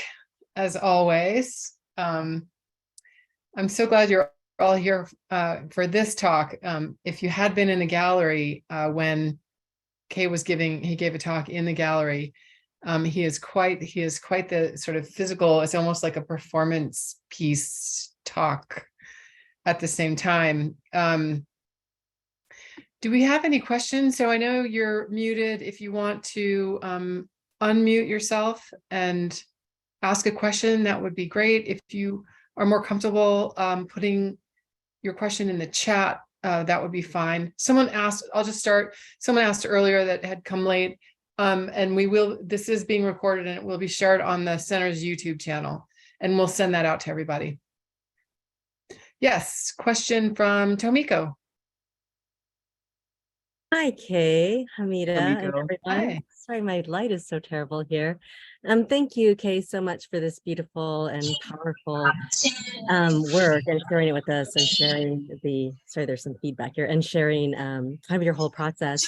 Speaker 1: as always. I'm so glad you're all here for this talk. If you had been in the gallery when Kei he gave a talk in the gallery. He is quite the sort of physical, it's almost like a performance piece talk at the same time. Do we have any questions? So I know you're muted. If you want to unmute yourself and ask a question, that would be great. If you are more comfortable putting your question in the chat, that would be fine. Someone asked, I'll just start. Someone asked earlier that had come late, and this is being recorded and it will be shared on the center's YouTube channel, and we'll send that out to everybody. Yes, question from Tomiko.
Speaker 4: Hi, Kei, Hamida, and
Speaker 2: Tomiko.
Speaker 4: everyone.
Speaker 1: Hi.
Speaker 4: Sorry, my light is so terrible here. Thank you, Kei, so much for this beautiful and powerful work and sharing it with us and sharing sorry, there's some feedback here, and sharing kind of your whole process.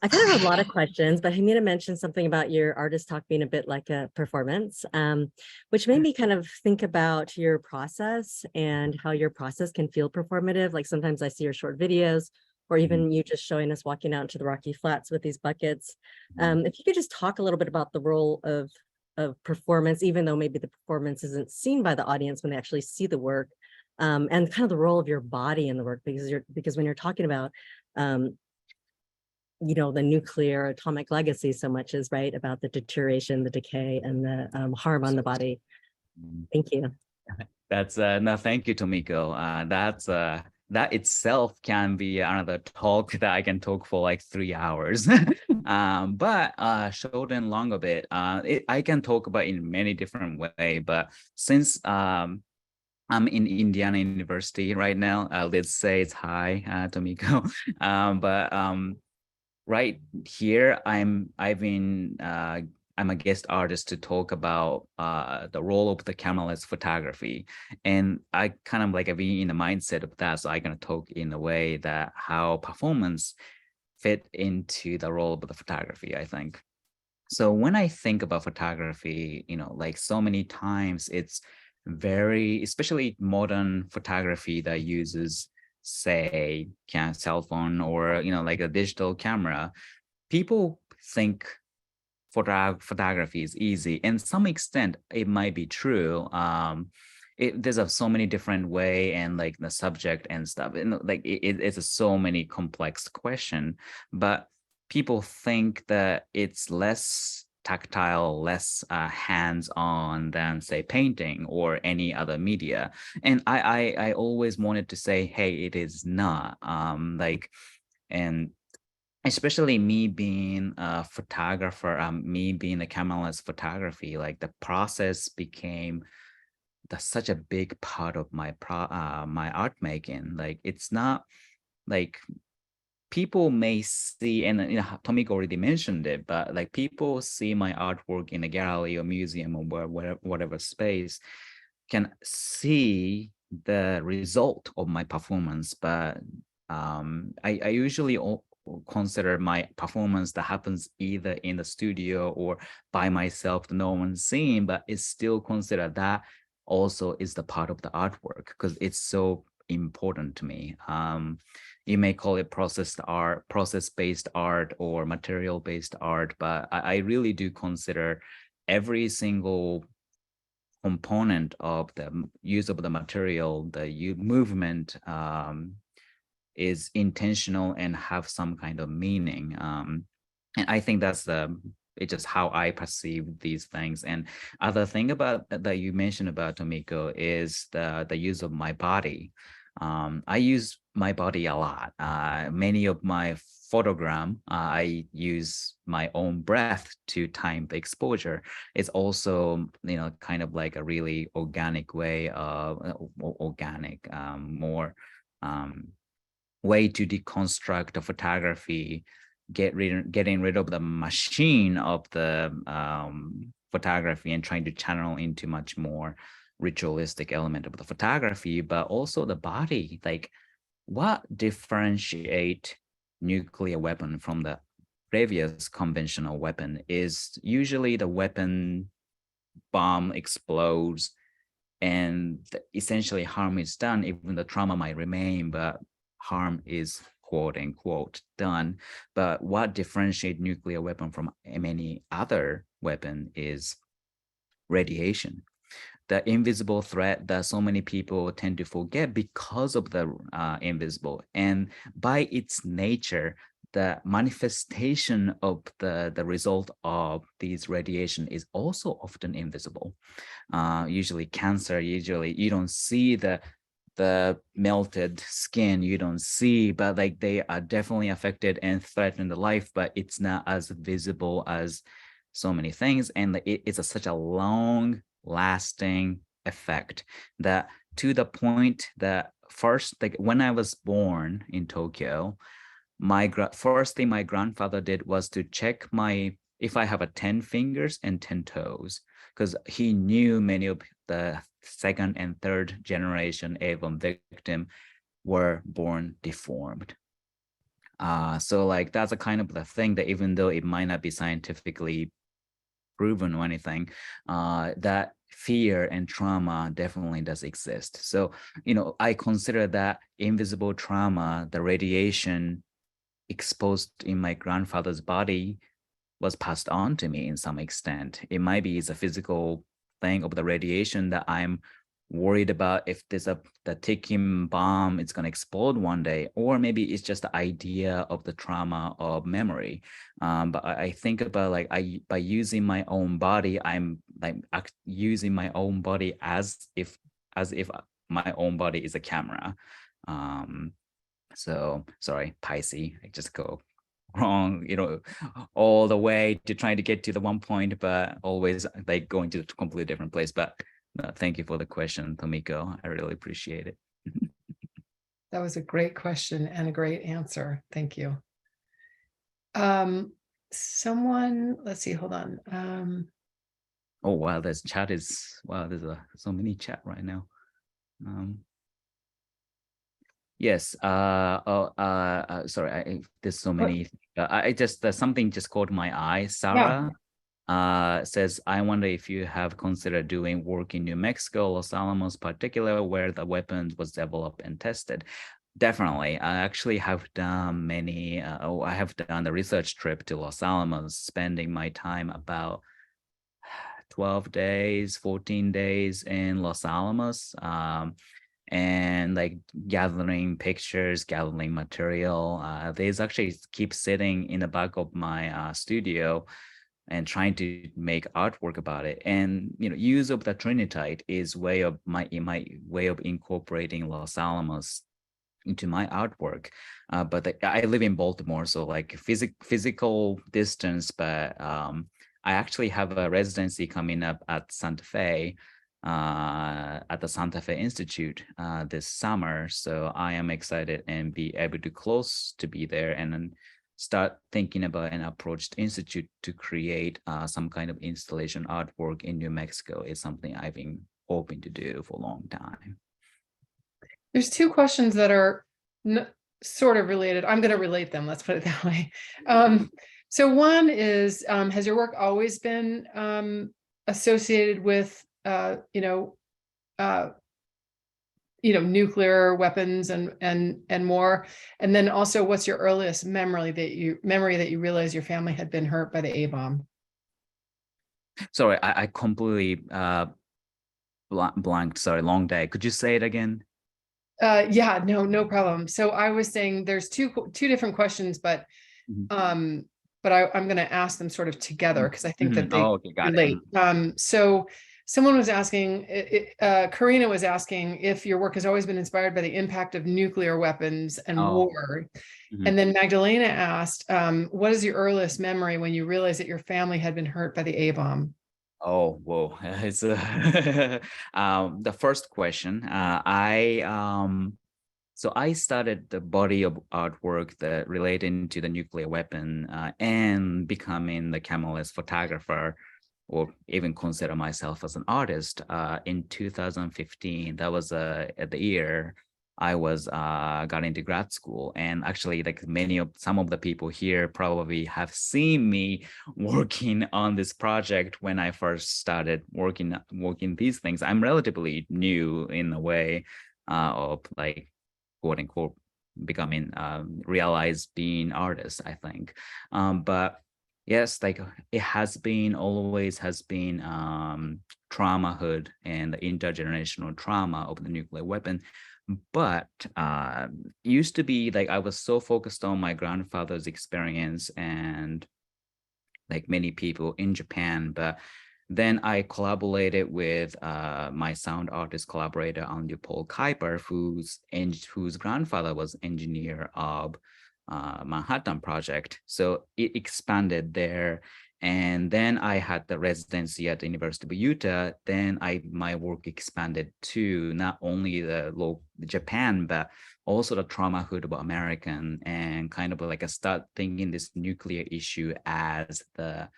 Speaker 4: I kind of have a lot of questions, but Hamida mentioned something about your artist talk being a bit like a performance, which made me kind of think about your process and how your process can feel performative. Like sometimes I see your short videos, or even you just showing us walking out into the Rocky Flats with these buckets. If you could just talk a little bit about the role of performance, even though maybe the performance isn't seen by the audience when they actually see the work, and kind of the role of your body in the work, because when you're talking about you know, the nuclear atomic legacy, so much is right about the deterioration, the decay, and the harm on the body. Thank you.
Speaker 2: That's no, thank you, Tomiko. That itself can be another talk that I can talk for like 3 hours. But short and long of it, I can talk about in many different ways. But since I'm in Indiana University right now, let's say it's hi, Tomiko. Right here, I'm a guest artist to talk about the role of the cameraless photography, and I kind of like being in the mindset of that. So I'm gonna talk in a way that how performance fit into the role of the photography, I think. So when I think about photography, you know, like so many times it's very, especially modern photography that uses, say, cell phone or, you know, like a digital camera, people think photography is easy. And some extent, it might be true. There's so many different way and like the subject and stuff. And like it's so many complex question, but people think that it's less tactile, less hands-on than say painting or any other media. And I always wanted to say, hey, it is not. And especially me being a photographer, me being a cameraless photography, like the process became such a big part of my my art making. Like it's not like people may see, and you know, Tomiko already mentioned it, but like people see my artwork in a gallery or museum or whatever space, can see the result of my performance. But I usually consider my performance that happens either in the studio or by myself, that no one's seeing, but it's still considered that also is the part of the artwork because it's so important to me. You may call it process-based art or material-based art, but I really do consider every single component of the use of the material, the movement is intentional and have some kind of meaning. And I think that's it's just how I perceive these things. And other thing about that you mentioned about Tomiko is the use of my body. I use my body a lot. Many of my photogram, I use my own breath to time the exposure. It's also, you know, kind of like a really organic way of more way to deconstruct the photography, getting rid of the machine of the photography and trying to channel into much more ritualistic element of the photography, but also the body. Like, what differentiate nuclear weapon from the previous conventional weapon is usually the weapon bomb explodes and essentially harm is done. Even the trauma might remain, but harm is quote unquote done. But what differentiates nuclear weapon from any other weapon is radiation, the invisible threat that so many people tend to forget because of the invisible. And by its nature, the manifestation of the result of these radiation is also often invisible. Usually cancer, usually you don't see the melted skin, you don't see, but like they are definitely affected and threaten the life, but it's not as visible as so many things. And it's such a long lasting effect that to the point that first, like when I was born in Tokyo, my first thing my grandfather did was to check if I have 10 fingers and 10 toes, because he knew many of the second and third generation Avon victim were born deformed. So like that's a kind of the thing that even though it might not be scientifically proven or anything, that fear and trauma definitely does exist. So, I consider that invisible trauma, the radiation exposed in my grandfather's body was passed on to me in some extent. It might be it's a physical thing of the radiation that I'm worried about if there's the ticking bomb, it's going to explode one day, or maybe it's just the idea of the trauma of memory. But I think about like by using my own body, I'm like using my own body as if my own body is a camera. So sorry, Pisces, I just go wrong, all the way to trying to get to the one point, but always like going to a completely different place. But thank you for the question, Tomiko. I really appreciate it.
Speaker 1: That was a great question and a great answer. Thank you. Someone, let's see, hold on.
Speaker 2: Oh, wow, there's so many chat right now. Yes. Sorry. There's so many. I just something just caught my eye. Sarah says, "I wonder if you have considered doing work in New Mexico, Los Alamos, particular, where the weapons was developed and tested." Definitely. I actually have done many. I have done a research trip to Los Alamos, spending my time about 12 days, 14 days in Los Alamos. And like gathering pictures, gathering material. These actually keep sitting in the back of my studio and trying to make artwork about it. And use of the trinitite is my way of incorporating Los Alamos into my artwork. But I live in Baltimore, so like physical distance, but I actually have a residency coming up at Santa Fe, at the Santa Fe Institute this summer. So I am excited and be able to be there and then start thinking about an approach to institute to create some kind of installation artwork in New Mexico. Is something I've been hoping to do for a long time.
Speaker 1: There's two questions that are sort of related. I'm going to relate them. Let's put it that way. So one is, has your work always been associated with nuclear weapons and more? And then also, what's your earliest memory that you realize your family had been hurt by the A-bomb?
Speaker 2: Sorry, I completely blanked. Sorry, long day. Could you say it again?
Speaker 1: Yeah, no problem. So I was saying there's two different questions, but I'm going to ask them sort of together because I think that they relate. So someone was asking, Karina was asking if your work has always been inspired by the impact of nuclear weapons and war. And then Magdalena asked, what is your earliest memory when you realized that your family had been hurt by the A-bomb?
Speaker 2: Oh, whoa. It's the first question. So I started the body of artwork that related to the nuclear weapon and becoming the camelist photographer, or even consider myself as an artist in 2015. That was the year I got into grad school. And actually, like some of the people here probably have seen me working on this project when I first started working these things. I'm relatively new in a way of like quote unquote becoming realized being artists, I think. But yes, like it always has been traumahood and the intergenerational trauma of the nuclear weapon. But used to be like I was so focused on my grandfather's experience and like many people in Japan, but then I collaborated with my sound artist collaborator, Paul Kuiper, whose grandfather was engineer of Manhattan Project. So it expanded there. And then I had the residency at the University of Utah. Then my work expanded to not only the Japan, but also the traumahood of American, and kind of like I start thinking this nuclear issue as the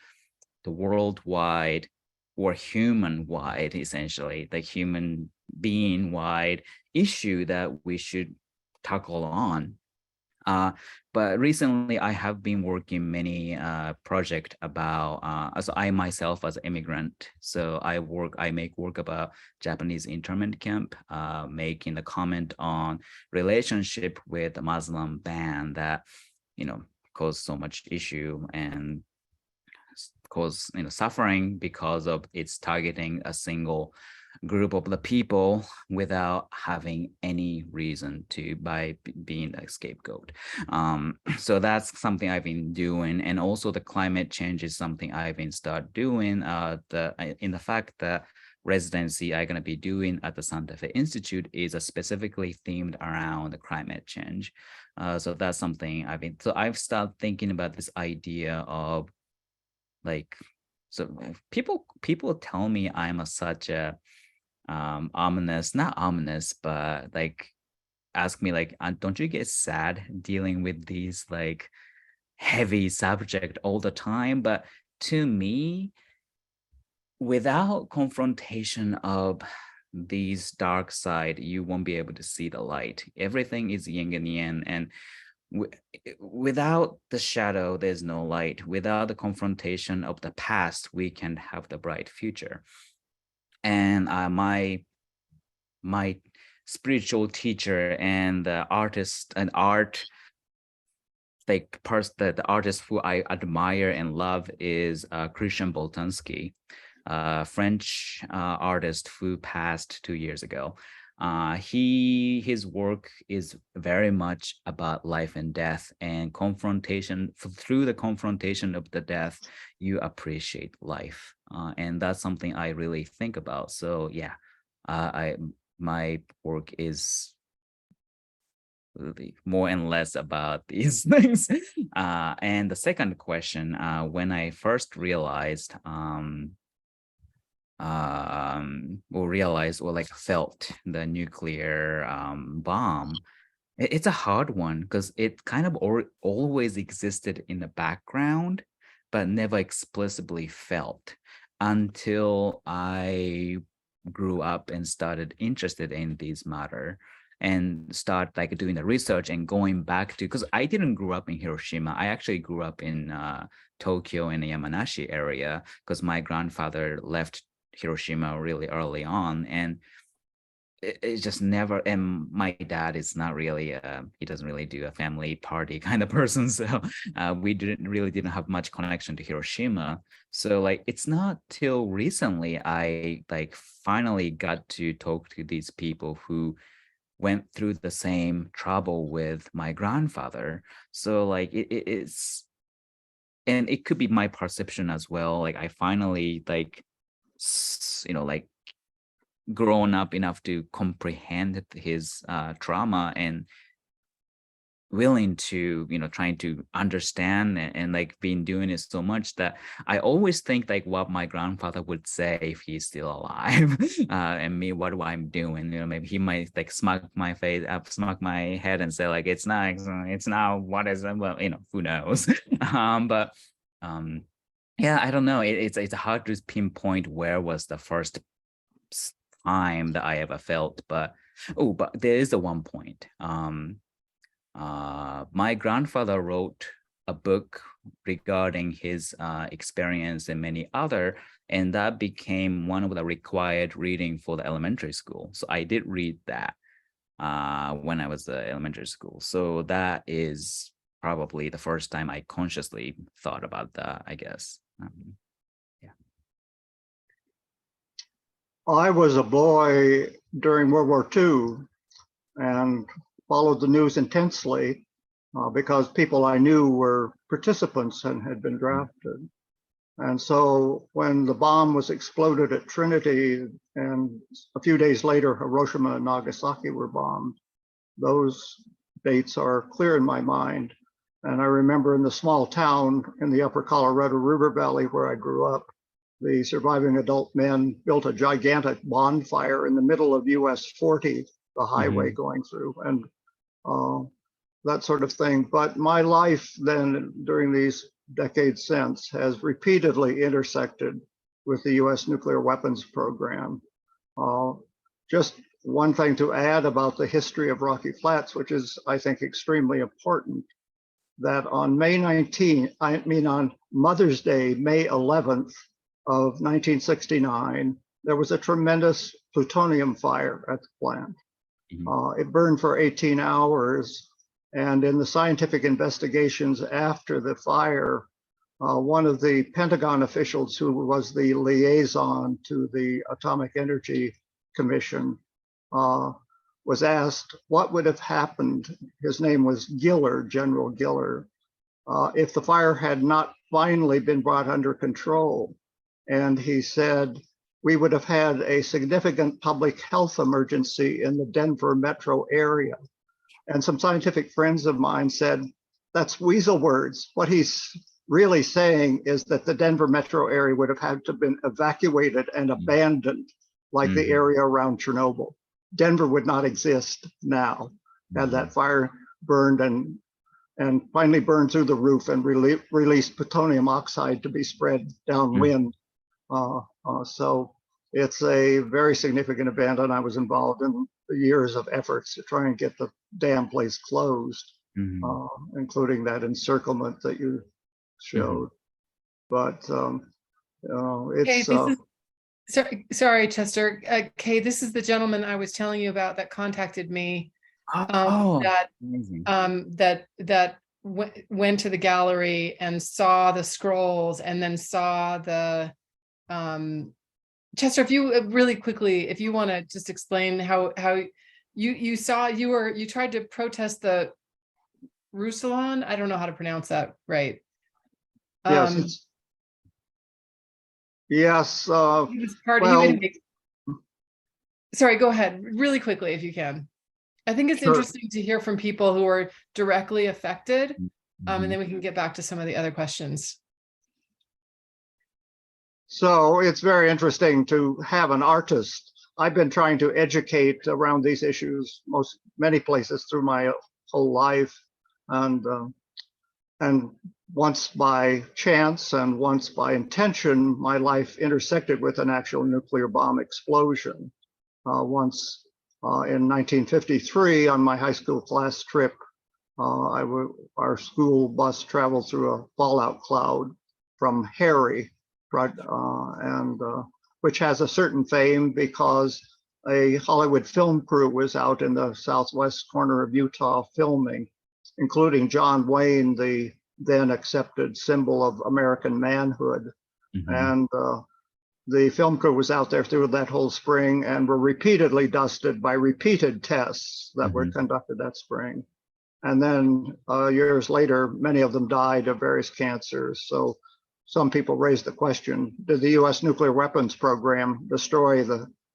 Speaker 2: worldwide or human-wide, essentially, the human being-wide issue that we should tackle on. But recently I have been working many projects about, as I myself as an immigrant, so I make work about Japanese internment camp, making a comment on relationship with a Muslim ban that, caused so much issue and cause suffering because of its targeting a single group of the people without having any reason to by being a scapegoat. So that's something I've been doing, and also the climate change is something I've been start doing. In the fact that residency I'm going to be doing at the Santa Fe Institute is specifically themed around the climate change. So that's something I've started thinking about this idea of like, so people tell me I'm such a not ominous, but like ask me like, don't you get sad dealing with these like heavy subject all the time? But to me, without confrontation of these dark side, you won't be able to see the light. Everything is yin and yang, and without the shadow, there's no light. Without the confrontation of the past, we can have the bright future. And my spiritual teacher and the artist and art, like the artist who I admire and love is Christian Boltanski, French artist who passed 2 years ago. His work is very much about life and death and confrontation. Through the confrontation of the death, you appreciate life, and that's something I really think about. So yeah, my work is really more and less about these things. And the second question, when I first realized felt the nuclear bomb, it's a hard one because it kind of always existed in the background, but never explicitly felt until I grew up and started interested in this matter and start like doing the research and going back to, because I didn't grow up in Hiroshima. I actually grew up in Tokyo and the Yamanashi area because my grandfather left Hiroshima really early on, and it just never, and my dad is not really he doesn't really do a family party kind of person, so we didn't have much connection to Hiroshima. So like it's not till recently I like finally got to talk to these people who went through the same trouble with my grandfather. So like it's, and it could be my perception as well, like I finally like like grown up enough to comprehend his trauma and willing to trying to understand and like been doing it so much that I always think like what my grandfather would say if he's still alive. And me, what I'm doing, maybe he might like smack my head and say like it's not what is it? Well, who knows. But yeah, I don't know, it's hard to pinpoint where was the first time that I ever felt, but there is the one point. My grandfather wrote a book regarding his experience and many other, and that became one of the required reading for the elementary school. So I did read that. when I was elementary school. So that is probably the first time I consciously thought about that, I guess. Yeah.
Speaker 5: I was a boy during World War II and followed the news intensely because people I knew were participants and had been drafted. And so when the bomb was exploded at Trinity and a few days later, Hiroshima and Nagasaki were bombed, those dates are clear in my mind. And I remember in the small town in the upper Colorado River Valley where I grew up, the surviving adult men built a gigantic bonfire in the middle of US 40, the highway going through, and that sort of thing. But my life then, during these decades since, has repeatedly intersected with the US nuclear weapons program. Just one thing to add about the history of Rocky Flats, which is, I think, extremely important, that on May 19th, on Mother's Day, May 11th of 1969, there was a tremendous plutonium fire at the plant. It burned for 18 hours. And in the scientific investigations after the fire, one of the Pentagon officials who was the liaison to the Atomic Energy Commission was asked what would have happened. His name was Giller, General Giller, if the fire had not finally been brought under control. And he said, we would have had a significant public health emergency in the Denver metro area. And some scientific friends of mine said, that's weasel words. What he's really saying is that the Denver metro area would have had to have been evacuated and abandoned like the area around Chernobyl. Denver would not exist now had that fire burned and finally burned through the roof and released plutonium oxide to be spread downwind. So it's a very significant event, and I was involved in the years of efforts to try and get the damn place closed, including that encirclement that you showed. But it's
Speaker 1: sorry, Chester. Kei, this is the gentleman I was telling you about that contacted me. That went to the gallery and saw the scrolls and then saw the Chester, if you really quickly, if you want to just explain how you tried to protest the Ruslan. I don't know how to pronounce that right.
Speaker 5: Yes.
Speaker 1: Sorry, go ahead really quickly if you can. I think it's interesting to hear from people who are directly affected, and then we can get back to some of the other questions.
Speaker 5: So it's very interesting to have an artist. I've been trying to educate around these issues many places through my whole life, and once by chance and once by intention, my life intersected with an actual nuclear bomb explosion. Once in 1953, on my high school class trip, our school bus traveled through a fallout cloud from Harry, which has a certain fame because a Hollywood film crew was out in the southwest corner of Utah filming, including John Wayne, the then accepted symbol of American manhood. And the film crew was out there through that whole spring and were repeatedly dusted by repeated tests that were conducted that spring. And then years later, many of them died of various cancers. So some people raised the question, did the US nuclear weapons program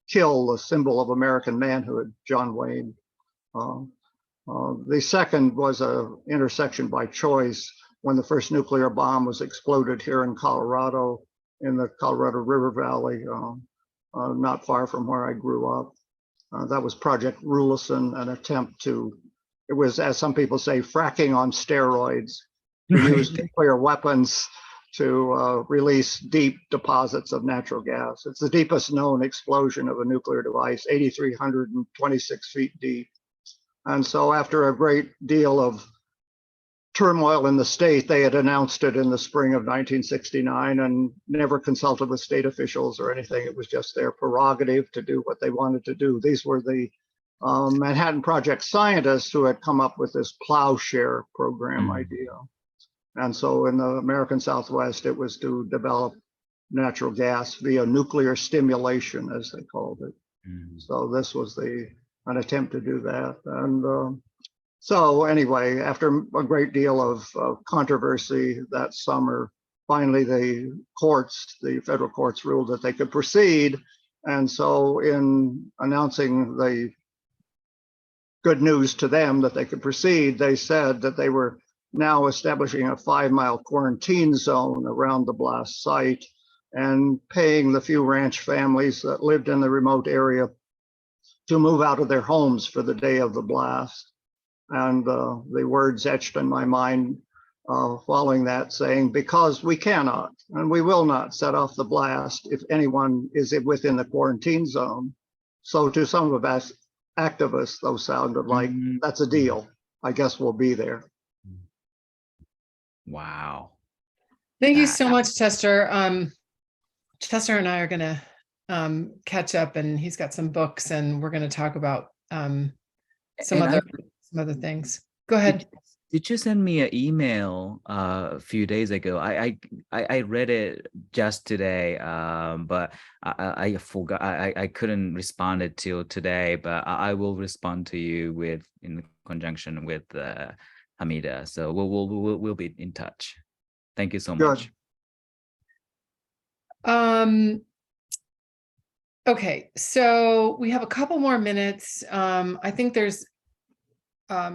Speaker 5: kill the symbol of American manhood, John Wayne? The second was an intersection by choice when the first nuclear bomb was exploded here in Colorado, in the Colorado River Valley, not far from where I grew up. That was Project Rulison, an attempt to, it was, as some people say, fracking on steroids, to use nuclear weapons to release deep deposits of natural gas. It's the deepest known explosion of a nuclear device, 8,326 feet deep. And so after a great deal of turmoil in the state, they had announced it in the spring of 1969 and never consulted with state officials or anything. It was just their prerogative to do what they wanted to do. These were the Manhattan Project scientists who had come up with this plowshare program idea. And so in the American Southwest, it was to develop natural gas via nuclear stimulation, as they called it. So this was an attempt to do that. And so anyway, after a great deal of controversy that summer, finally the federal courts ruled that they could proceed. And so in announcing the good news to them that they could proceed, they said that they were now establishing a 5-mile quarantine zone around the blast site and paying the few ranch families that lived in the remote area to move out of their homes for the day of the blast. And the words etched in my mind following that saying, because we cannot and we will not set off the blast if anyone is within the quarantine zone. So to some of us activists, those sounded like, that's a deal. I guess we'll be there.
Speaker 2: Wow.
Speaker 1: Thank you so much, Chester. Chester and I are going to catch up, and he's got some books, and we're going to talk about some other things. Go ahead.
Speaker 2: Did you send me an email a few days ago? I read it just today, but I forgot. I couldn't respond it till today, but I will respond to you in conjunction with Hamida. So we'll be in touch. Thank you so much.
Speaker 1: Okay, so we have a couple more minutes. I think there's a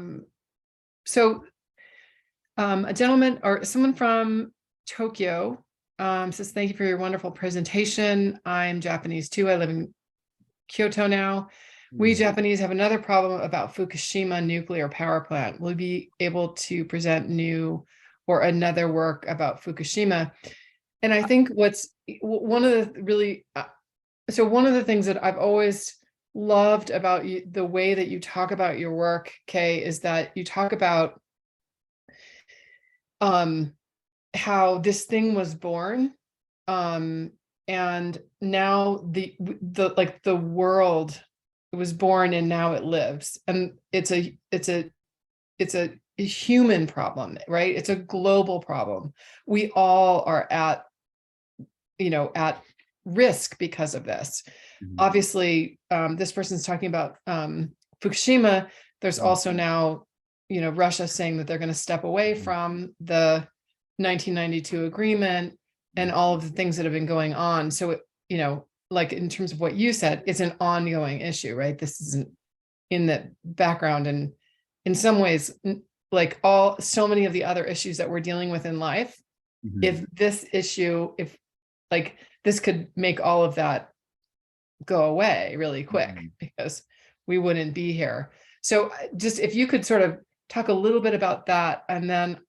Speaker 1: gentleman or someone from Tokyo says, thank you for your wonderful presentation. I'm Japanese too. I live in Kyoto now. We Japanese have another problem about Fukushima nuclear power plant. Will you be able to present new or another work about Fukushima? And I think one of the things that I've always loved about the way that you talk about your work, Kei, is that you talk about how this thing was born, and now the world was born and now it lives, and it's a human problem, right? It's a global problem. We all are at risk because of this. Obviously, this person's talking about Fukushima. There's also now, Russia saying that they're going to step away from the 1992 agreement and all of the things that have been going on. So, like in terms of what you said, it's an ongoing issue, right? This isn't in the background. And in some ways, like so many of the other issues that we're dealing with in life, if this could make all of that go away really quick, because we wouldn't be here. So just if you could sort of talk a little bit about that, and then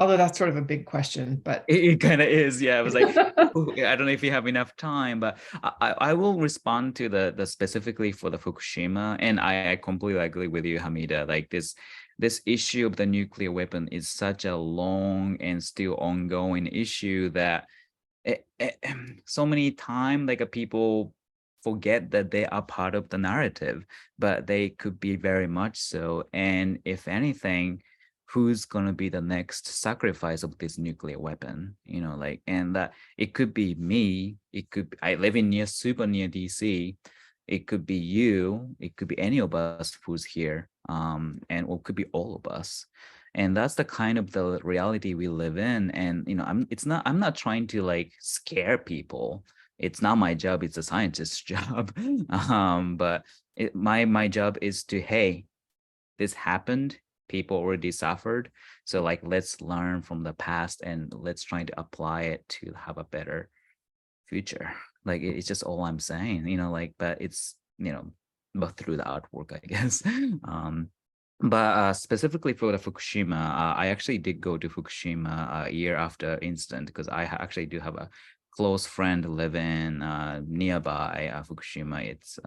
Speaker 1: although that's sort of a big question, but
Speaker 2: it kind of is. Yeah, I was like, I don't know if you have enough time, but I will respond to the specifically for the Fukushima, and I completely agree with you, Hamida. Like this issue of the nuclear weapon is such a long and still ongoing issue that so many times, like people forget that they are part of the narrative, but they could be very much so. And if anything, who's going to be the next sacrifice of this nuclear weapon? And that it could be me. It could I live super near DC. It could be you. It could be any of us who's here, and it could be all of us. And that's the kind of the reality we live in. And I'm not trying to like scare people. It's not my job. It's a scientist's job. But my job is to, hey, this happened. People already suffered. So like, let's learn from the past and let's try to apply it to have a better future. Like it's just all I'm saying. But it's but through the artwork, I guess. But specifically for the Fukushima, I actually did go to Fukushima a year after incident, because I actually do have a close friend living nearby Fukushima. It's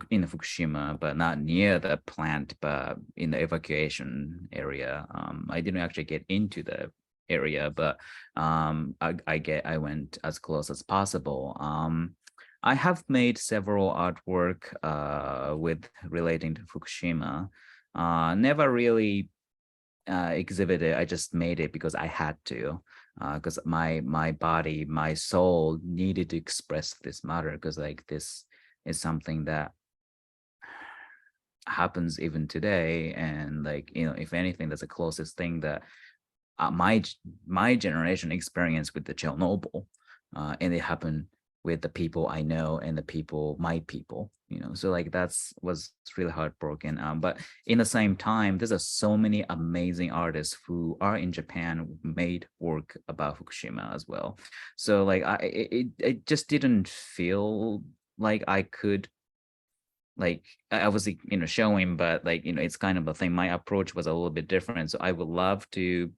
Speaker 2: in Fukushima, but not near the plant, but in the evacuation area. I didn't actually get into the area, but I went as close as possible. I have made several artwork with relating to Fukushima. Never really exhibited. I just made it because I had to, because my body, my soul needed to express this matter, because like this is something that happens even today, and like, you know, if anything, that's the closest thing that my generation experienced with the Chernobyl, and it happened with the people I know and the people, my people, you know. So like was really heartbroken. But in the same time, there's so many amazing artists who are in Japan who made work about Fukushima as well. So like it just didn't feel like I could, like I was, you know, showing, but like, you know, it's kind of a thing. My approach was a little bit different. So I would love to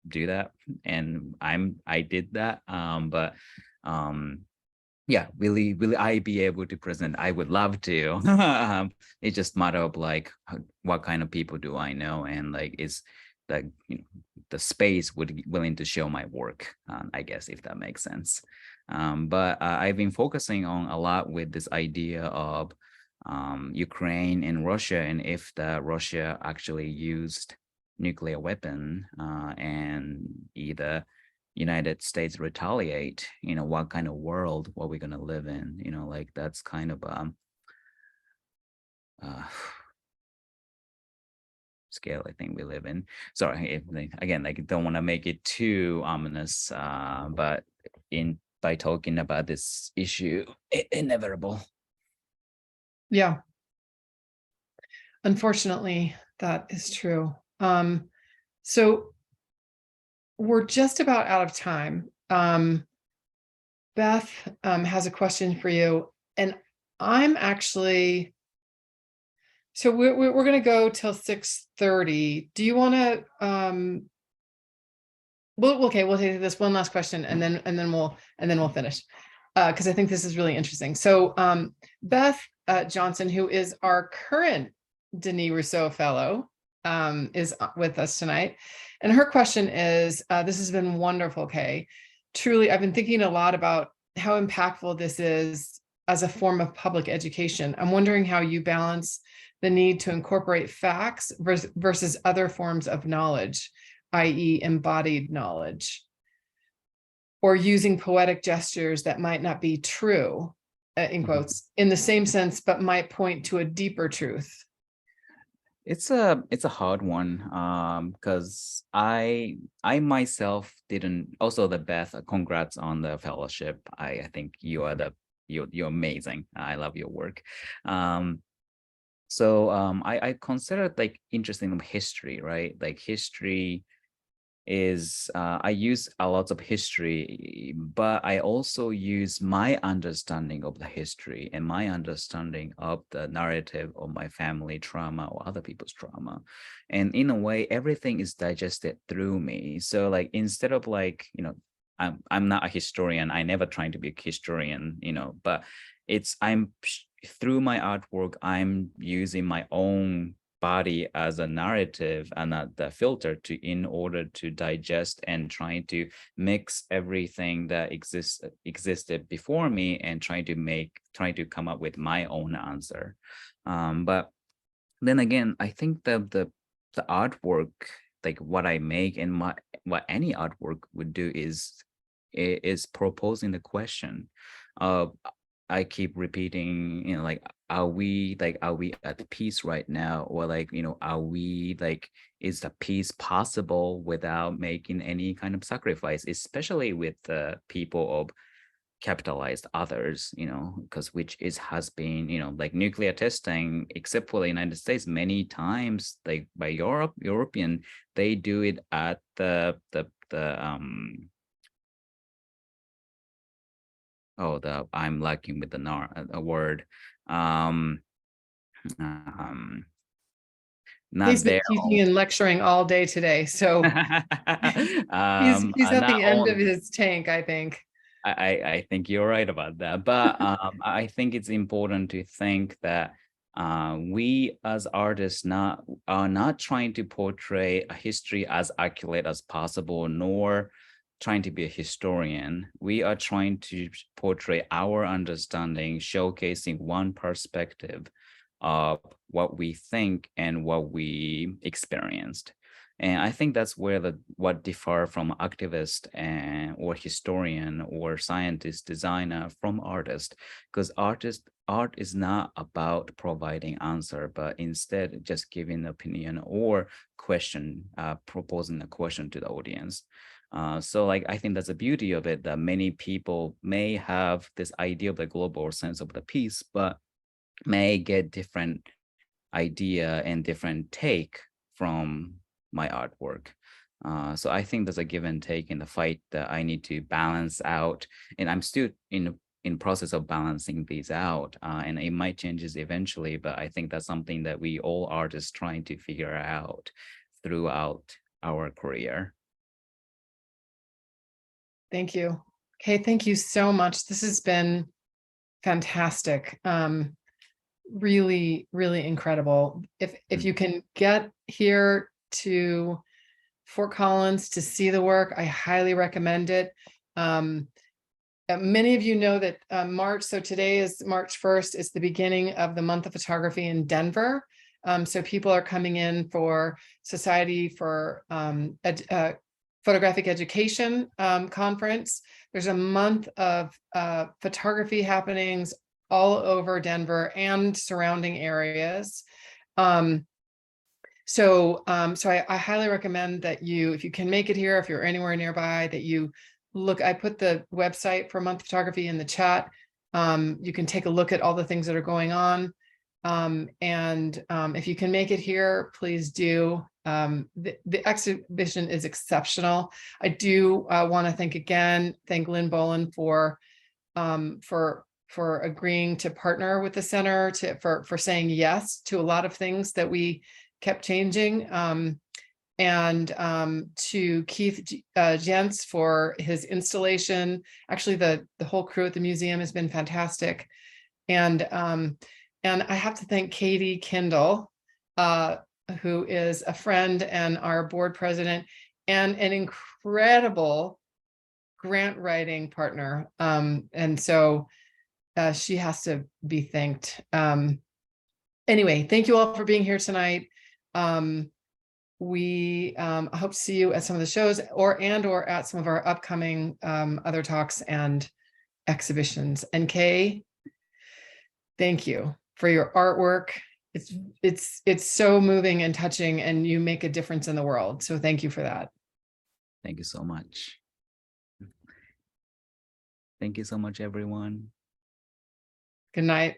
Speaker 2: do that, and I did that. But yeah, really I be able to present, I would love to. It's just matter of like what kind of people do I know, and like is like, you know, the space would be willing to show my work, I guess, if that makes sense. But I've been focusing on a lot with this idea of Ukraine and Russia, and if the Russia actually used nuclear weapon, and either United States retaliate, you know, what kind of world are we gonna live in? You know, like that's kind of uh scale I think we live in. Sorry, if, again, like don't want to make it too ominous, but in by talking about this issue, inevitable.
Speaker 1: Yeah. Unfortunately, that is true. So we're just about out of time. Beth has a question for you, and I'm actually, so we're going to go till 6:30. Do you want to, well, okay, we'll take this one last question, and then we'll finish, because I think this is really interesting. So Beth Johnson, who is our current Denis Rousseau Fellow, is with us tonight. And her question is, this has been wonderful, Kei. Truly, I've been thinking a lot about how impactful this is as a form of public education. I'm wondering how you balance the need to incorporate facts versus other forms of knowledge, i.e. embodied knowledge, or using poetic gestures that might not be true, in quotes, in the same sense, but might point to a deeper truth.
Speaker 2: It's a hard one, because I myself didn't. Also, the Beth, congrats on the fellowship. I think you are you're amazing. I love your work. So I considered like interesting history, right? Like history is, I use a lot of history, but I also use my understanding of the history and my understanding of the narrative of my family trauma or other people's trauma. And in a way, everything is digested through me. So like, instead of like, you know, I'm not a historian. I never trying to be a historian, you know, but through my artwork, I'm using my own body as a narrative and the filter in order to digest and trying to mix everything that existed before me, and trying to come up with my own answer. But then again, I think the artwork, like what I make and what any artwork would do is proposing the question of, I keep repeating, you know, like, are we at peace right now? Or like, you know, is the peace possible without making any kind of sacrifice, especially with the people of capitalized others, you know, because has been, you know, like nuclear testing, except for the United States, many times, like by European, they do it at the I'm lacking with a word. Not
Speaker 1: He's been
Speaker 2: there.
Speaker 1: teaching and lecturing all day today, so he's at the end of his tank, I think.
Speaker 2: I think you're right about that, but I think it's important to think that we as artists are not trying to portray a history as accurate as possible, nor trying to be a historian. We are trying to portray our understanding, showcasing one perspective of what we think and what we experienced. And I think that's where what differ from activist or historian or scientist, designer from artist, because art is not about providing answer, but instead just giving opinion or question, proposing a question to the audience. So like, I think that's the beauty of it, that many people may have this idea of the global sense of the piece, but may get different idea and different take from my artwork. So I think there's a give and take in the fight that I need to balance out, and I'm still in process of balancing these out, and it might changes eventually, but I think that's something that we all artists trying to figure out throughout our career.
Speaker 1: Thank you. Okay, thank you so much. This has been fantastic. Really, really incredible. If you can get here to Fort Collins to see the work, I highly recommend it. Many of you know that March, so today is March 1st, is the beginning of the month of photography in Denver. So people are coming in for Society for Photographic Education conference. There's a month of photography happenings all over Denver and surrounding areas. So I highly recommend that you, if you can make it here, if you're anywhere nearby, that you look. I put the website for Month Photography in the chat. You can take a look at all the things that are going on. If you can make it here, please do. The exhibition is exceptional. I do want to thank Lynn Bolin for agreeing to partner with the center, for saying yes to a lot of things that we kept changing, and to Keith Jentz for his installation. Actually, the whole crew at the museum has been fantastic, and I have to thank Katie Kindle, who is a friend and our board president, and an incredible grant writing partner. And so she has to be thanked. Anyway, thank you all for being here tonight. We hope to see you at some of the shows or at some of our upcoming other talks and exhibitions. And Kei, thank you for your artwork. It's so moving and touching, and you make a difference in the world. So thank you for that.
Speaker 2: Thank you so much. Thank you so much, everyone.
Speaker 1: Good night.